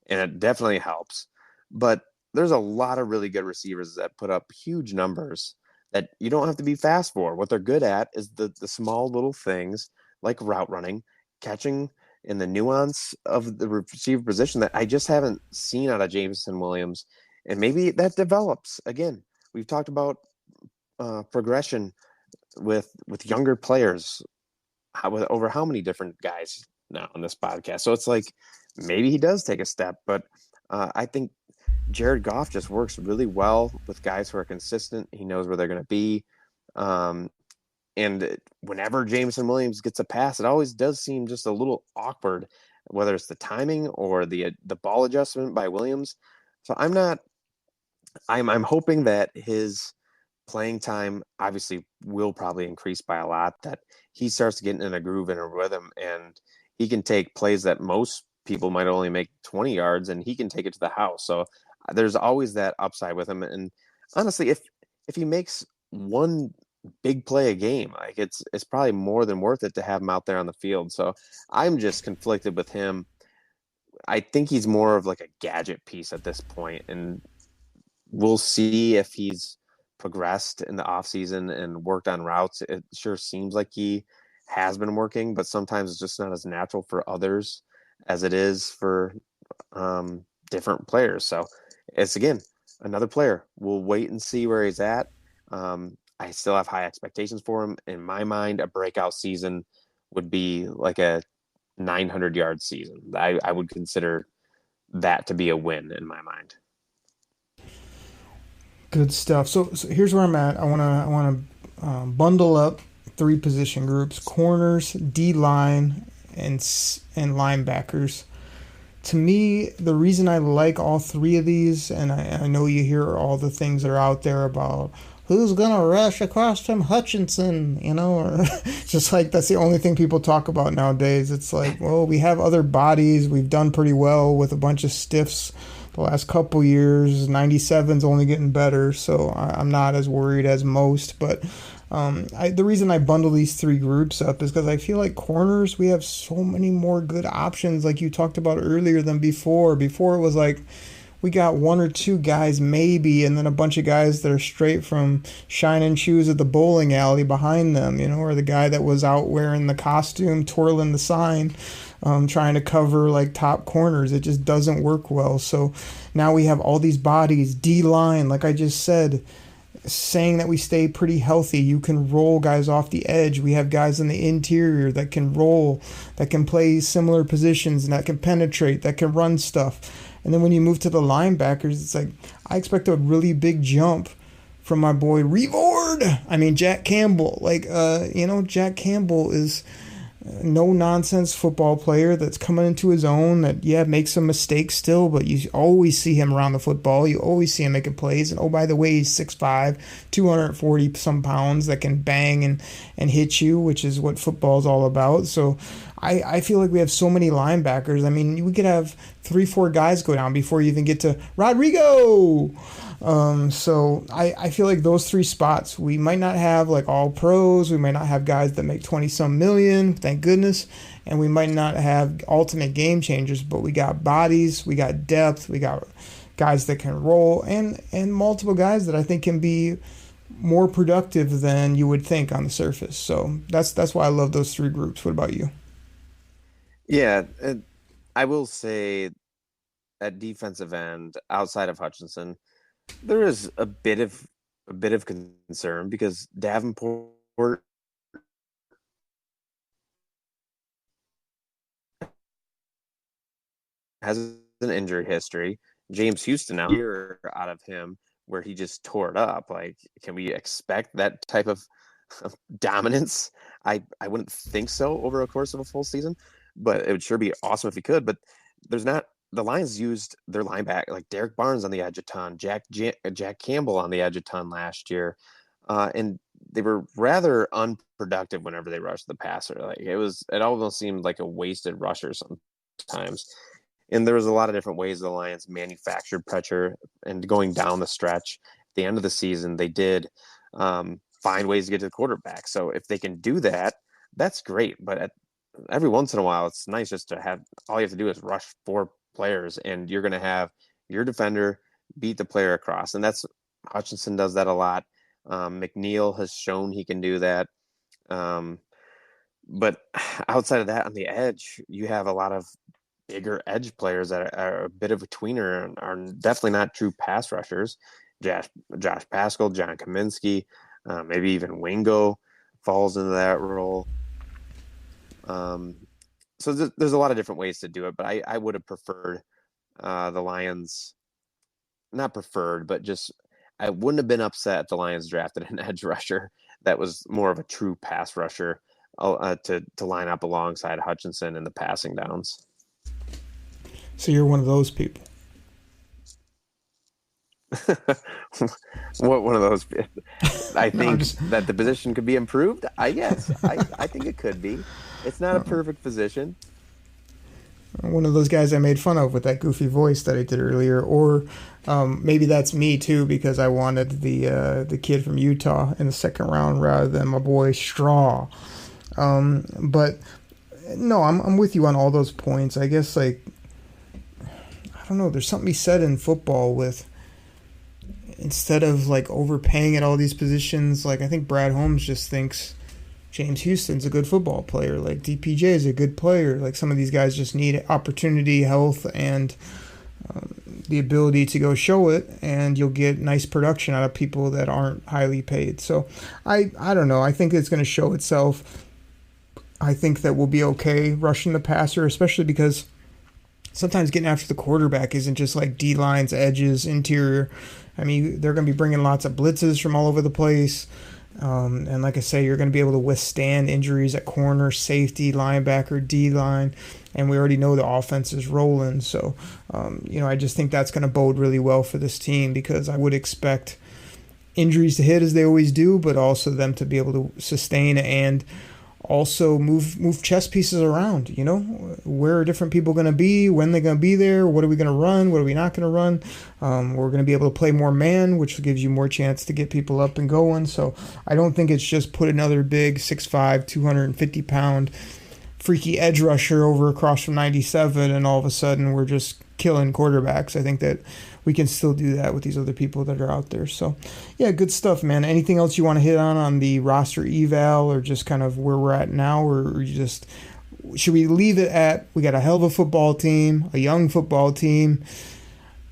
and it definitely helps. But there's a lot of really good receivers that put up huge numbers that you don't have to be fast for. What they're good at is the small little things like route running, catching in the nuance of the receiver position that I just haven't seen out of Jameson Williams. And maybe that develops. Again, we've talked about progression with younger players over how many different guys now on this podcast. So it's like maybe he does take a step, but I think Jared Goff just works really well with guys who are consistent. He knows where they're going to be. And whenever Jameson Williams gets a pass, it always does seem just a little awkward, whether it's the timing or the ball adjustment by Williams. So I'm hoping that his playing time obviously will probably increase by a lot, that he starts getting in a groove and a rhythm, and he can take plays that most people might only make 20 yards, and he can take it to the house. So there's always that upside with him. And honestly, if he makes one big play a game, like it's probably more than worth it to have him out there on the field. So I'm just conflicted with him. I think he's more of like a gadget piece at this point, and we'll see if he's progressed in the offseason and worked on routes. It sure seems like he has been working, but sometimes it's just not as natural for others as it is for different players. So it's, again, another player. We'll wait and see where he's at. I still have high expectations for him. In my mind, a breakout season would be like a 900-yard season. I would consider that to be a win in my mind. Good stuff. So here's where I'm at. I want to bundle up 3 position groups: corners, D-line, and linebackers. To me, the reason I like all 3 of these, and I know you hear all the things that are out there about who's going to rush across from Hutchinson, or just like that's the only thing people talk about nowadays. It's like, well, we have other bodies. We've done pretty well with a bunch of stiffs the last couple years. 97's only getting better, so I'm not as worried as most. But the reason I bundle these 3 groups up is because I feel like corners, we have so many more good options, like you talked about earlier, than before. Before it was like we got 1 or 2 guys maybe, and then a bunch of guys that are straight from shining shoes at the bowling alley behind them, or the guy that was out wearing the costume, twirling the sign, trying to cover like top corners. It just doesn't work well. So now we have all these bodies, D-line, like I just said, saying that we stay pretty healthy. You can roll guys off the edge. We have guys in the interior that can roll, that can play similar positions, and that can penetrate, that can run stuff. And then when you move to the linebackers, it's like I expect a really big jump from my boy Jack Campbell. Jack Campbell is no-nonsense football player that's coming into his own, that, makes some mistakes still, but you always see him around the football. You always see him making plays. And, oh, by the way, he's 6'5", 240-some pounds that can bang and hit you, which is what football's all about. So I feel like we have so many linebackers. I mean, we could have 3-4 guys go down before you even get to Rodrigo. So I feel like those 3 spots, we might not have like all pros. We might not have guys that make 20-some million, thank goodness. And we might not have ultimate game changers, but we got bodies, we got depth, we got guys that can roll, and multiple guys that I think can be more productive than you would think on the surface. So that's why I love those 3 groups. What about you? Yeah, I will say at defensive end, outside of Hutchinson, there is a bit of concern because Davenport has an injury history. James Houston now here out of him where he just tore it up. Like, can we expect that type of dominance? I wouldn't think so over a course of a full season, but it would sure be awesome if he could. But there's not. The Lions used their linebacker, like Derek Barnes on the edge a ton, Jack Campbell on the edge a ton last year, and they were rather unproductive whenever they rushed the passer. Like it almost seemed like a wasted rusher sometimes. And there was a lot of different ways the Lions manufactured pressure, and going down the stretch at the end of the season, they did find ways to get to the quarterback. So if they can do that, that's great. But every once in a while, it's nice just to have, all you have to do is rush 4 players, and you're going to have your defender beat the player across. And that's, Hutchinson does that a lot. McNeil has shown he can do that. But outside of that, on the edge, you have a lot of bigger edge players that are a bit of a tweener and are definitely not true pass rushers. Josh Pascal, John Kaminsky, maybe even Wingo falls into that role. So there's a lot of different ways to do it, but I would have preferred the Lions, not preferred, but just I wouldn't have been upset if the Lions drafted an edge rusher that was more of a true pass rusher to line up alongside Hutchinson in the passing downs. So you're one of those people. What one of those? I think that the position could be improved. I think it could be. It's not a perfect position. One of those guys I made fun of with that goofy voice that I did earlier, or maybe that's me too because I wanted the kid from Utah in the second round rather than my boy Straw. But no, I'm with you on all those points. I guess I don't know. There's something to be said in football with instead of overpaying at all these positions. I think Brad Holmes just thinks James Houston's a good football player. DPJ is a good player. Some of these guys just need opportunity, health, and the ability to go show it, and you'll get nice production out of people that aren't highly paid. So I don't know. I think it's going to show itself. I think that we'll be okay rushing the passer, especially because sometimes getting after the quarterback isn't just D-lines, edges, interior. I mean, they're going to be bringing lots of blitzes from all over the place. And like I say, you're going to be able to withstand injuries at corner, safety, linebacker, D-line. And we already know the offense is rolling. So, I just think that's going to bode really well for this team because I would expect injuries to hit as they always do, but also them to be able to sustain and also move chess pieces around. Where are different people going to be, when they're going to be there, what are we going to run, what are we not going to run. We're going to be able to play more man, which gives you more chance to get people up and going. So I don't think it's just put another big 6'5", 250-pound freaky edge rusher over across from 97 and all of a sudden we're just killing quarterbacks. I think that we can still do that with these other people that are out there. So, yeah, good stuff, man. Anything else you want to hit on the roster eval or just kind of where we're at now? Or should we leave it at we got a hell of a football team, a young football team,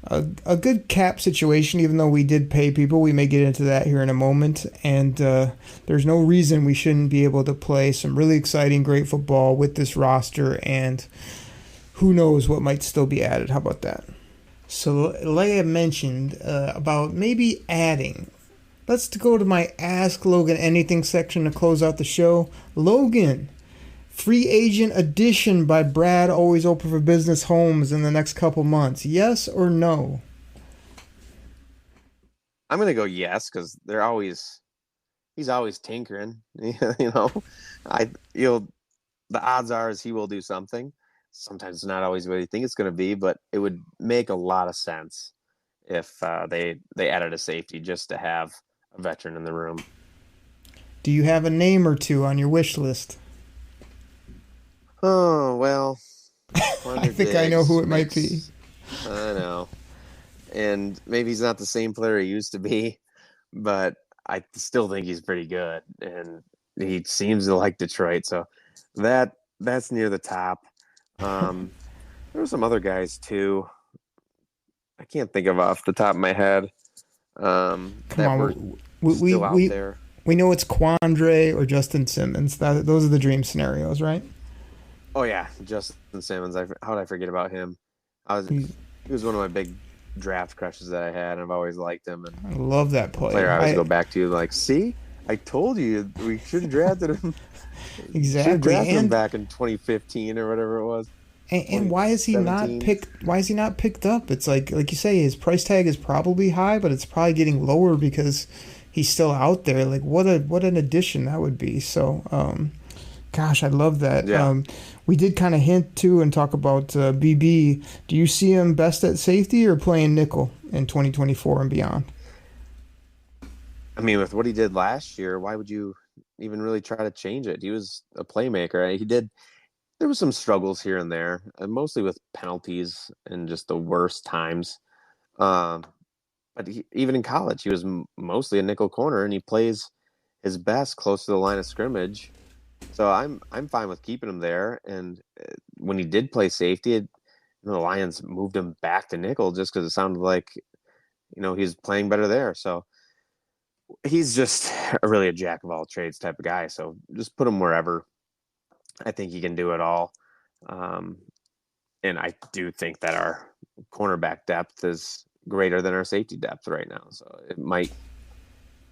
a good cap situation, even though we did pay people. We may get into that here in a moment. And there's no reason we shouldn't be able to play some really exciting, great football with this roster. And who knows what might still be added. How about that? So like I mentioned about maybe adding, let's go to my Ask Logan Anything section to close out the show. Logan, free agent addition by Brad, always open for business Holmes in the next couple months. Yes or no? I'm going to go yes because he's always tinkering. The odds are is he will do something. Sometimes it's not always what you think it's going to be, but it would make a lot of sense if they added a safety just to have a veteran in the room. Do you have a name or two on your wish list? Oh, well. I think I know who it might be. I know. And maybe he's not the same player he used to be, but I still think he's pretty good. And he seems to like Detroit, so that's near the top. There were some other guys too. I can't think of off the top of my head. Come on, we know it's Quandre or Justin Simmons. Those are the dream scenarios, right? Oh yeah, Justin Simmons. How did I forget about him? He was one of my big draft crushes that I had, and I've always liked him. And I love that player. I always go back to see, I told you we should have drafted him. Exactly, drafted him back in 2015 or whatever it was. And why is he not picked? Why is he not picked up? It's like you say, his price tag is probably high, but it's probably getting lower because he's still out there. What an addition that would be. So, gosh, I love that. Yeah. We did kind of hint to and talk about BB. Do you see him best at safety or playing nickel in 2024 and beyond? I mean, with what he did last year, why would you even really try to change it? He was a playmaker. There was some struggles here and there, mostly with penalties and just the worst times. But even in college, he was mostly a nickel corner, and he plays his best close to the line of scrimmage. So I'm fine with keeping him there. And when he did play safety, the Lions moved him back to nickel just because it sounded like he was playing better there. So he's just really a jack of all trades type of guy. So just put him wherever. I think he can do it all. Um, and I do think that our cornerback depth is greater than our safety depth right now. So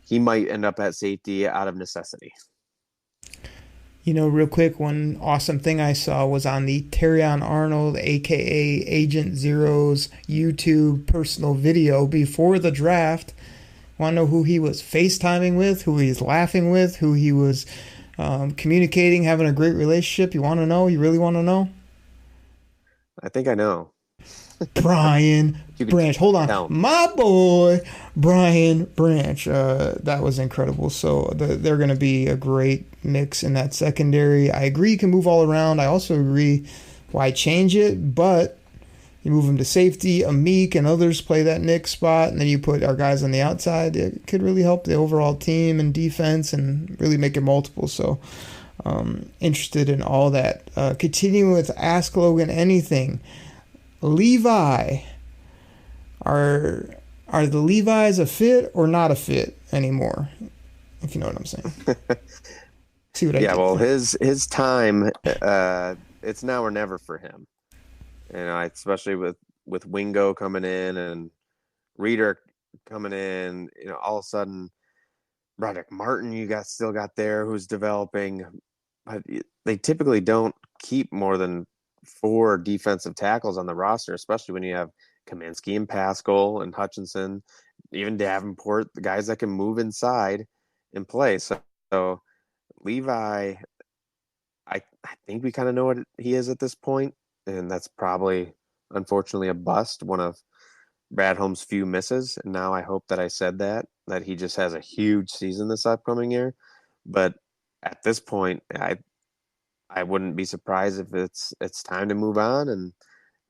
he might end up at safety out of necessity. Real quick, one awesome thing I saw was on the Terrion Arnold, aka Agent Zero's YouTube personal video before the draft. Want to know who he was FaceTiming with, who he was laughing with, who he was communicating, having a great relationship? You want to know? You really want to know? I think I know. Brian Branch. Hold on. My boy, Brian Branch. That was incredible. So they're going to be a great mix in that secondary. I agree you can move all around. I also agree why change it, but you move them to safety. Amik and others play that Nick spot, and then you put our guys on the outside. It could really help the overall team and defense and really make it multiple. So interested in all that. Continuing with Ask Logan Anything. Levi, are the Levi's a fit or not a fit anymore? If you know what I'm saying. See what I did? Yeah, well, his time, it's now or never for him. Especially with Wingo coming in and Reader coming in. All of a sudden, Broderick Martin still got there who's developing, but they typically don't keep more than 4 defensive tackles on the roster, especially when you have Kaminsky and Pascal and Hutchinson, even Davenport, the guys that can move inside and play. So Levi, I think we kind of know what he is at this point, and that's probably, unfortunately, a bust, one of Brad Holmes' few misses. And now I hope that I said that he just has a huge season this upcoming year. But at this point, I wouldn't be surprised if it's time to move on and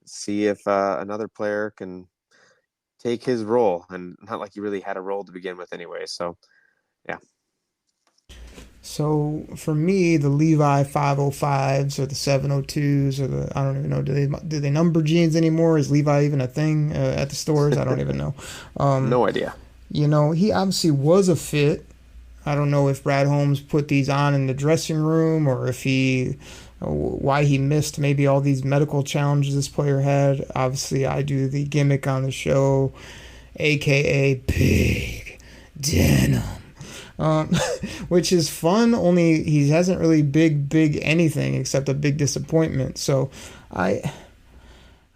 see if another player can take his role. And not like he really had a role to begin with anyway. So, yeah. So for me, the Levi 505s or the 702s or I don't even know, do they number jeans anymore? Is Levi even a thing at the stores? I don't even know. No idea. He obviously was a fit. I don't know if Brad Holmes put these on in the dressing room or if why he missed maybe all these medical challenges this player had. Obviously, I do the gimmick on the show, aka Big Denim, which is fun. Only he hasn't really big anything except a big disappointment. So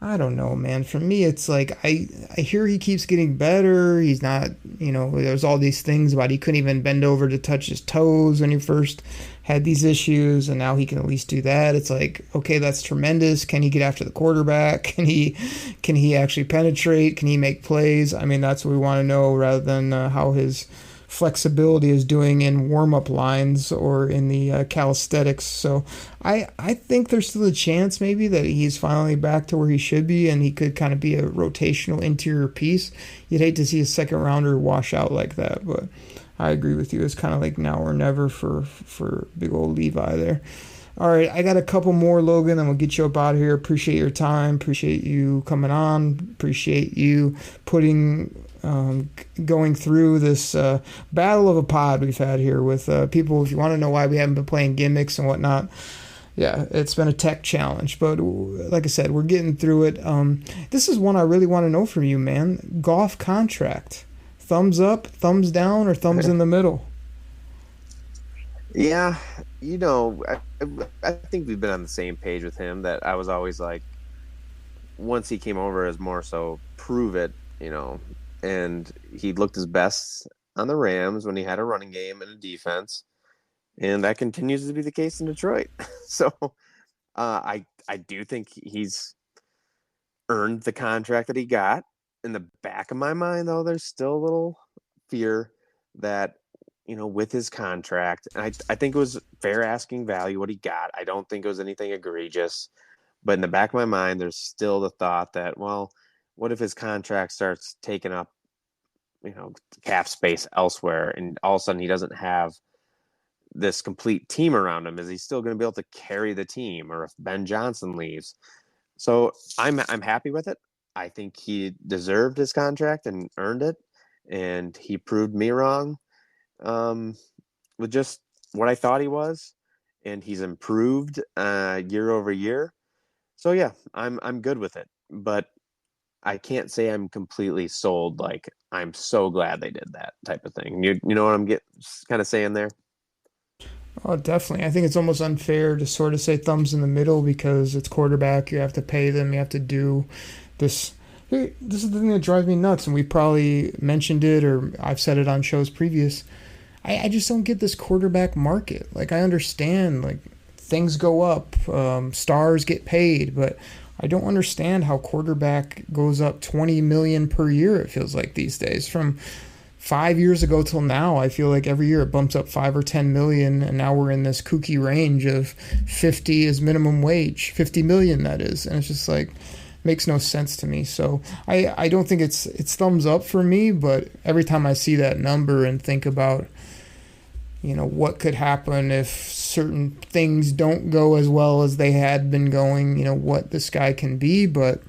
I don't know, man. For me, it's like I hear he keeps getting better. He's not, there's all these things about he couldn't even bend over to touch his toes when he first had these issues, and now he can at least do that. It's like, okay, that's tremendous. Can he get after the quarterback? Can he actually penetrate? Can he make plays? I mean, that's what we want to know rather than how his flexibility is doing in warm-up lines or in the calisthenics. So I think there's still a chance maybe that he's finally back to where he should be and he could kind of be a rotational interior piece. You'd hate to see a second rounder wash out like that, but I agree with you. It's kind of like now or never for big old Levi there. All right, I got a couple more, Logan, and we'll get you up out of here. Appreciate your time. Appreciate you coming on. Appreciate you going through this battle of a pod we've had here with people. If you want to know why we haven't been playing gimmicks and whatnot, yeah, it's been a tech challenge. But like I said, we're getting through it. This is one I really want to know from you, man. Golf contract. Thumbs up, thumbs down, or thumbs in the middle? Yeah, I think we've been on the same page with him that I was always like, once he came over, as more so prove it, and he looked his best on the Rams when he had a running game and a defense, and that continues to be the case in Detroit. So I do think he's earned the contract that he got. In the back of my mind, though, there's still a little fear that, with his contract, and I think it was fair asking value what he got. I don't think it was anything egregious. But in the back of my mind, there's still the thought that, well, what if his contract starts taking up, cap space elsewhere, and all of a sudden he doesn't have this complete team around him. Is he still going to be able to carry the team, or if Ben Johnson leaves? So I'm happy with it. I think he deserved his contract and earned it, and he proved me wrong with just what I thought he was, and he's improved year over year. So yeah, I'm good with it, but I can't say I'm completely sold. Like, I'm so glad they did that type of thing. You know what I'm kind of saying there? Oh, definitely. I think it's almost unfair to sort of say thumbs in the middle because it's quarterback. You have to pay them. You have to do this. This is the thing that drives me nuts, and we probably mentioned it, or I've said it on shows previous. I just don't get this quarterback market. Like, I understand, like, things go up, stars get paid, but I don't understand how quarterback goes up $20 million per year, it feels like these days. From 5 years ago till now, I feel like every year it bumps up 5 or 10 million, and now we're in this kooky range of 50 is minimum wage, 50 million that is, and it's just like, makes no sense to me. So I don't think it's thumbs up for me, but every time I see that number and think about, you know, what could happen if certain things don't go as well as they had been going, you know, what this guy can be. But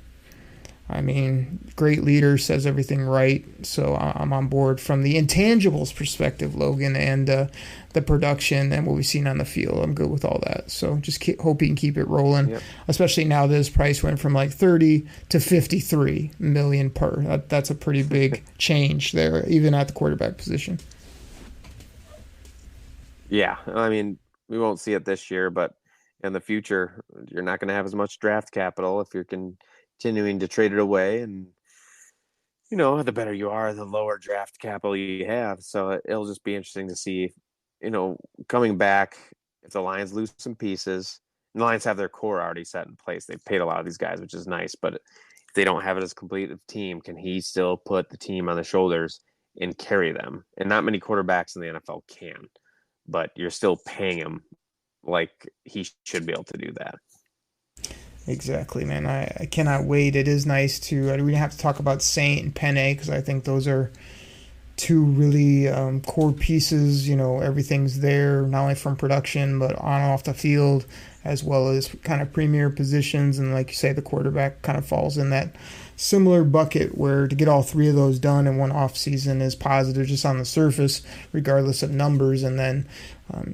I mean, great leader, says everything right. So I'm on board from the intangibles perspective, Logan, and the production and what we've seen on the field. I'm good with all that. So just hope he can keep it rolling, yep. Especially now that his price went from like 30 to 53 million per. That's a pretty big change there, even at the quarterback position. Yeah, I mean, we won't see it this year, but in the future, you're not going to have as much draft capital if you're continuing to trade it away. And, you know, the better you are, the lower draft capital you have. So it'll just be interesting to see, you know, coming back, if the Lions lose some pieces, and the Lions have their core already set in place. They've paid a lot of these guys, which is nice. But if they don't have it as a complete team, can he still put the team on the shoulders and carry them? And not many quarterbacks in the NFL can. But you're still paying him like he should be able to do that. Exactly, man. I cannot wait. It is nice to, we have to talk about Saint and Penne because I think those are two really core pieces. You know, everything's there, not only from production, but on and off the field, as well as kind of premier positions. And like you say, the quarterback kind of falls in that similar bucket where to get all three of those done in one off season is positive just on the surface, regardless of numbers, and then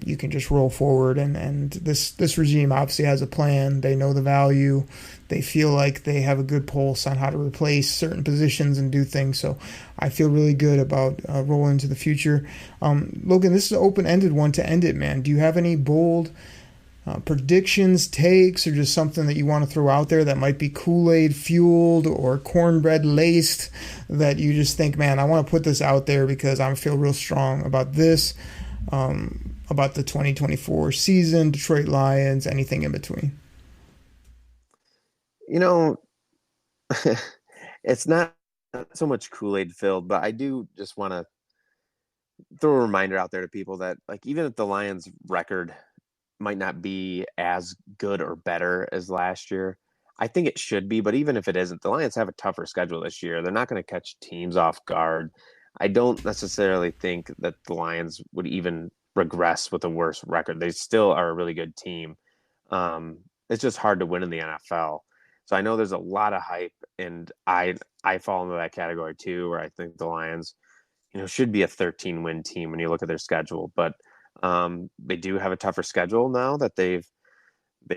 you can just roll forward. And this regime obviously has a plan. They know the value. They feel like they have a good pulse on how to replace certain positions and do things. So I feel really good about rolling into the future. Logan, this is an open-ended one to end it, man. Do you have any bold predictions, takes, or just something that you want to throw out there that might be Kool-Aid fueled or cornbread laced that you just think, man, I want to put this out there because I feel real strong about this, about the 2024 season, Detroit Lions, anything in between? You know, it's not so much Kool-Aid filled, but I do just want to throw a reminder out there to people that, like, even if the Lions record might not be as good or better as last year, I think it should be. But even if it isn't, the Lions have a tougher schedule this year. They're not going to catch teams off guard. I don't necessarily think that the Lions would even regress with a worse record. They still are a really good team. It's just hard to win in the NFL. So I know there's a lot of hype, and I fall into that category too, where I think the Lions, you know, should be a 13-win team when you look at their schedule. But they do have a tougher schedule now that they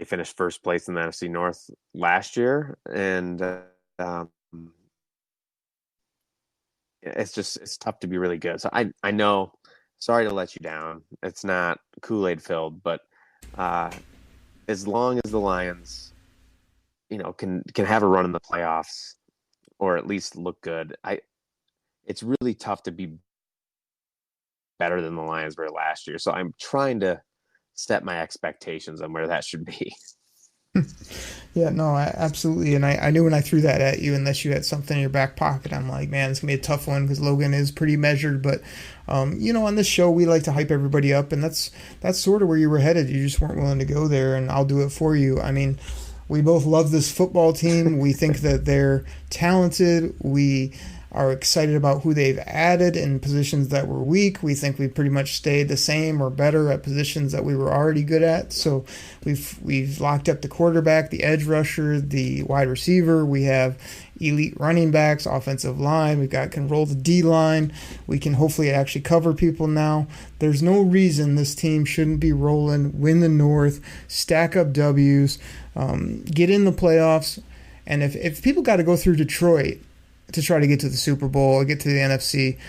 finished first place in the NFC North last year, and it's tough to be really good. So I know, sorry to let you down. It's not Kool-Aid filled, but as long as the Lions, you know, can have a run in the playoffs or at least look good, it's really tough to be better than the Lions were last year. So I'm trying to set my expectations on where that should be. Yeah, no, absolutely. And I knew when I threw that at you, unless you had something in your back pocket, I'm like, man, it's going to be a tough one because Logan is pretty measured. But, you know, on this show, we like to hype everybody up. And that's sort of where you were headed. You just weren't willing to go there, and I'll do it for you. I mean, we both love this football team. We think that they're talented. We are excited about who they've added in positions that were weak. We think we pretty much stayed the same or better at positions that we were already good at. So we've locked up the quarterback, the edge rusher, the wide receiver. We have elite running backs, offensive line. We've got can roll the D line. We can hopefully actually cover people now. There's no reason this team shouldn't be rolling, win the North, stack up W's, get in the playoffs. And if people got to go through Detroit to try to get to the Super Bowl or get to the NFC,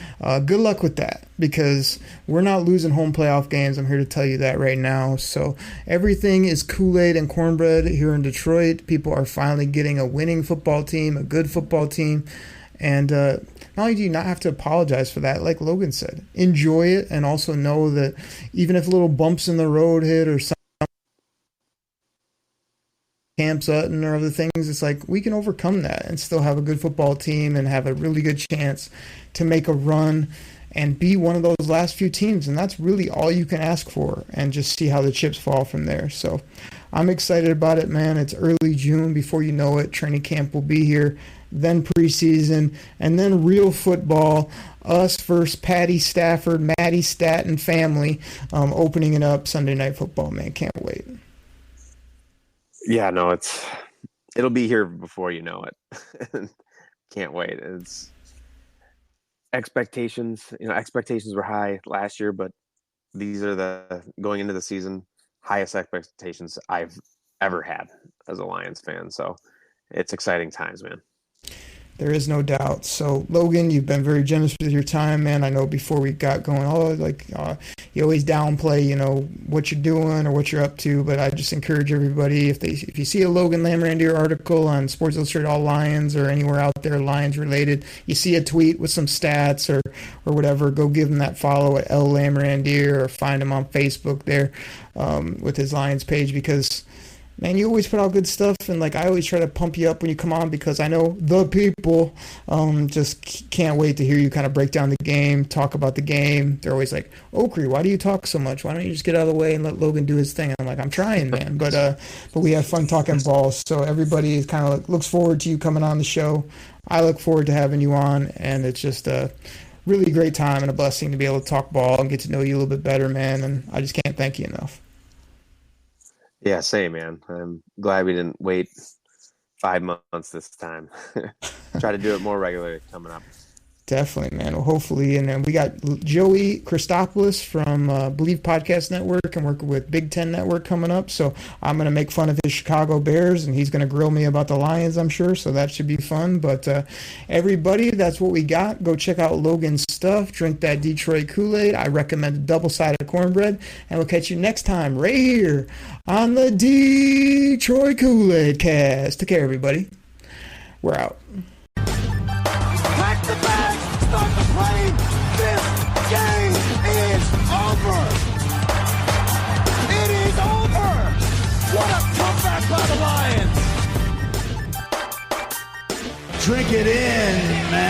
good luck with that, because we're not losing home playoff games. I'm here to tell you that right now. So everything is Kool-Aid and cornbread here in Detroit. People are finally getting a winning football team, a good football team. And not only do you not have to apologize for that, like Logan said, enjoy it, and also know that even if little bumps in the road hit or something, Cam Sutton or other things, it's like we can overcome that and still have a good football team and have a really good chance to make a run and be one of those last few teams. And that's really all you can ask for, and just see how the chips fall from there. So I'm excited about it, man. It's early June. Before you know it, training camp will be here, then preseason, and then real football. Us versus Patty Stafford, Matty Staten family, opening it up Sunday Night Football, man. Can't wait. Yeah, no, it'll be here before you know it. Can't wait. It's expectations. Expectations were high last year, but these are the going into the season highest expectations I've ever had as a Lions fan. So it's exciting times, man. There is no doubt. So, Logan, you've been very generous with your time, man. I know before we got going, you always downplay, what you're doing or what you're up to. But I just encourage everybody, if you see a Logan Lamorandier article on Sports Illustrated All Lions or anywhere out there Lions related, you see a tweet with some stats or whatever, go give him that follow at L Lamorandier, or find him on Facebook there with his Lions page, because man, you always put out good stuff, and I always try to pump you up when you come on, because I know the people just can't wait to hear you kind of break down the game, talk about the game. They're always like, Okri, why do you talk so much? Why don't you just get out of the way and let Logan do his thing? I'm like, I'm trying, man, but we have fun talking balls. So everybody is kind of looks forward to you coming on the show. I look forward to having you on, and it's just a really great time and a blessing to be able to talk ball and get to know you a little bit better, man. And I just can't thank you enough. Yeah, same, man. I'm glad we didn't wait 5 months this time. Try to do it more regularly coming up. Definitely, man. Well, hopefully. And then we got Joey Christopoulos from Believe Podcast Network and working with Big Ten Network coming up. So I'm going to make fun of his Chicago Bears, and he's going to grill me about the Lions, I'm sure. So that should be fun. But everybody, that's what we got. Go check out Logan's stuff. Drink that Detroit Kool-Aid. I recommend a double-sided cornbread. And we'll catch you next time right here on the Detroit Koolaid Cast. Take care, everybody. We're out. Pack the bags, start the plane. This game is over. It is over. What a comeback by the Lions. Drink it in, man.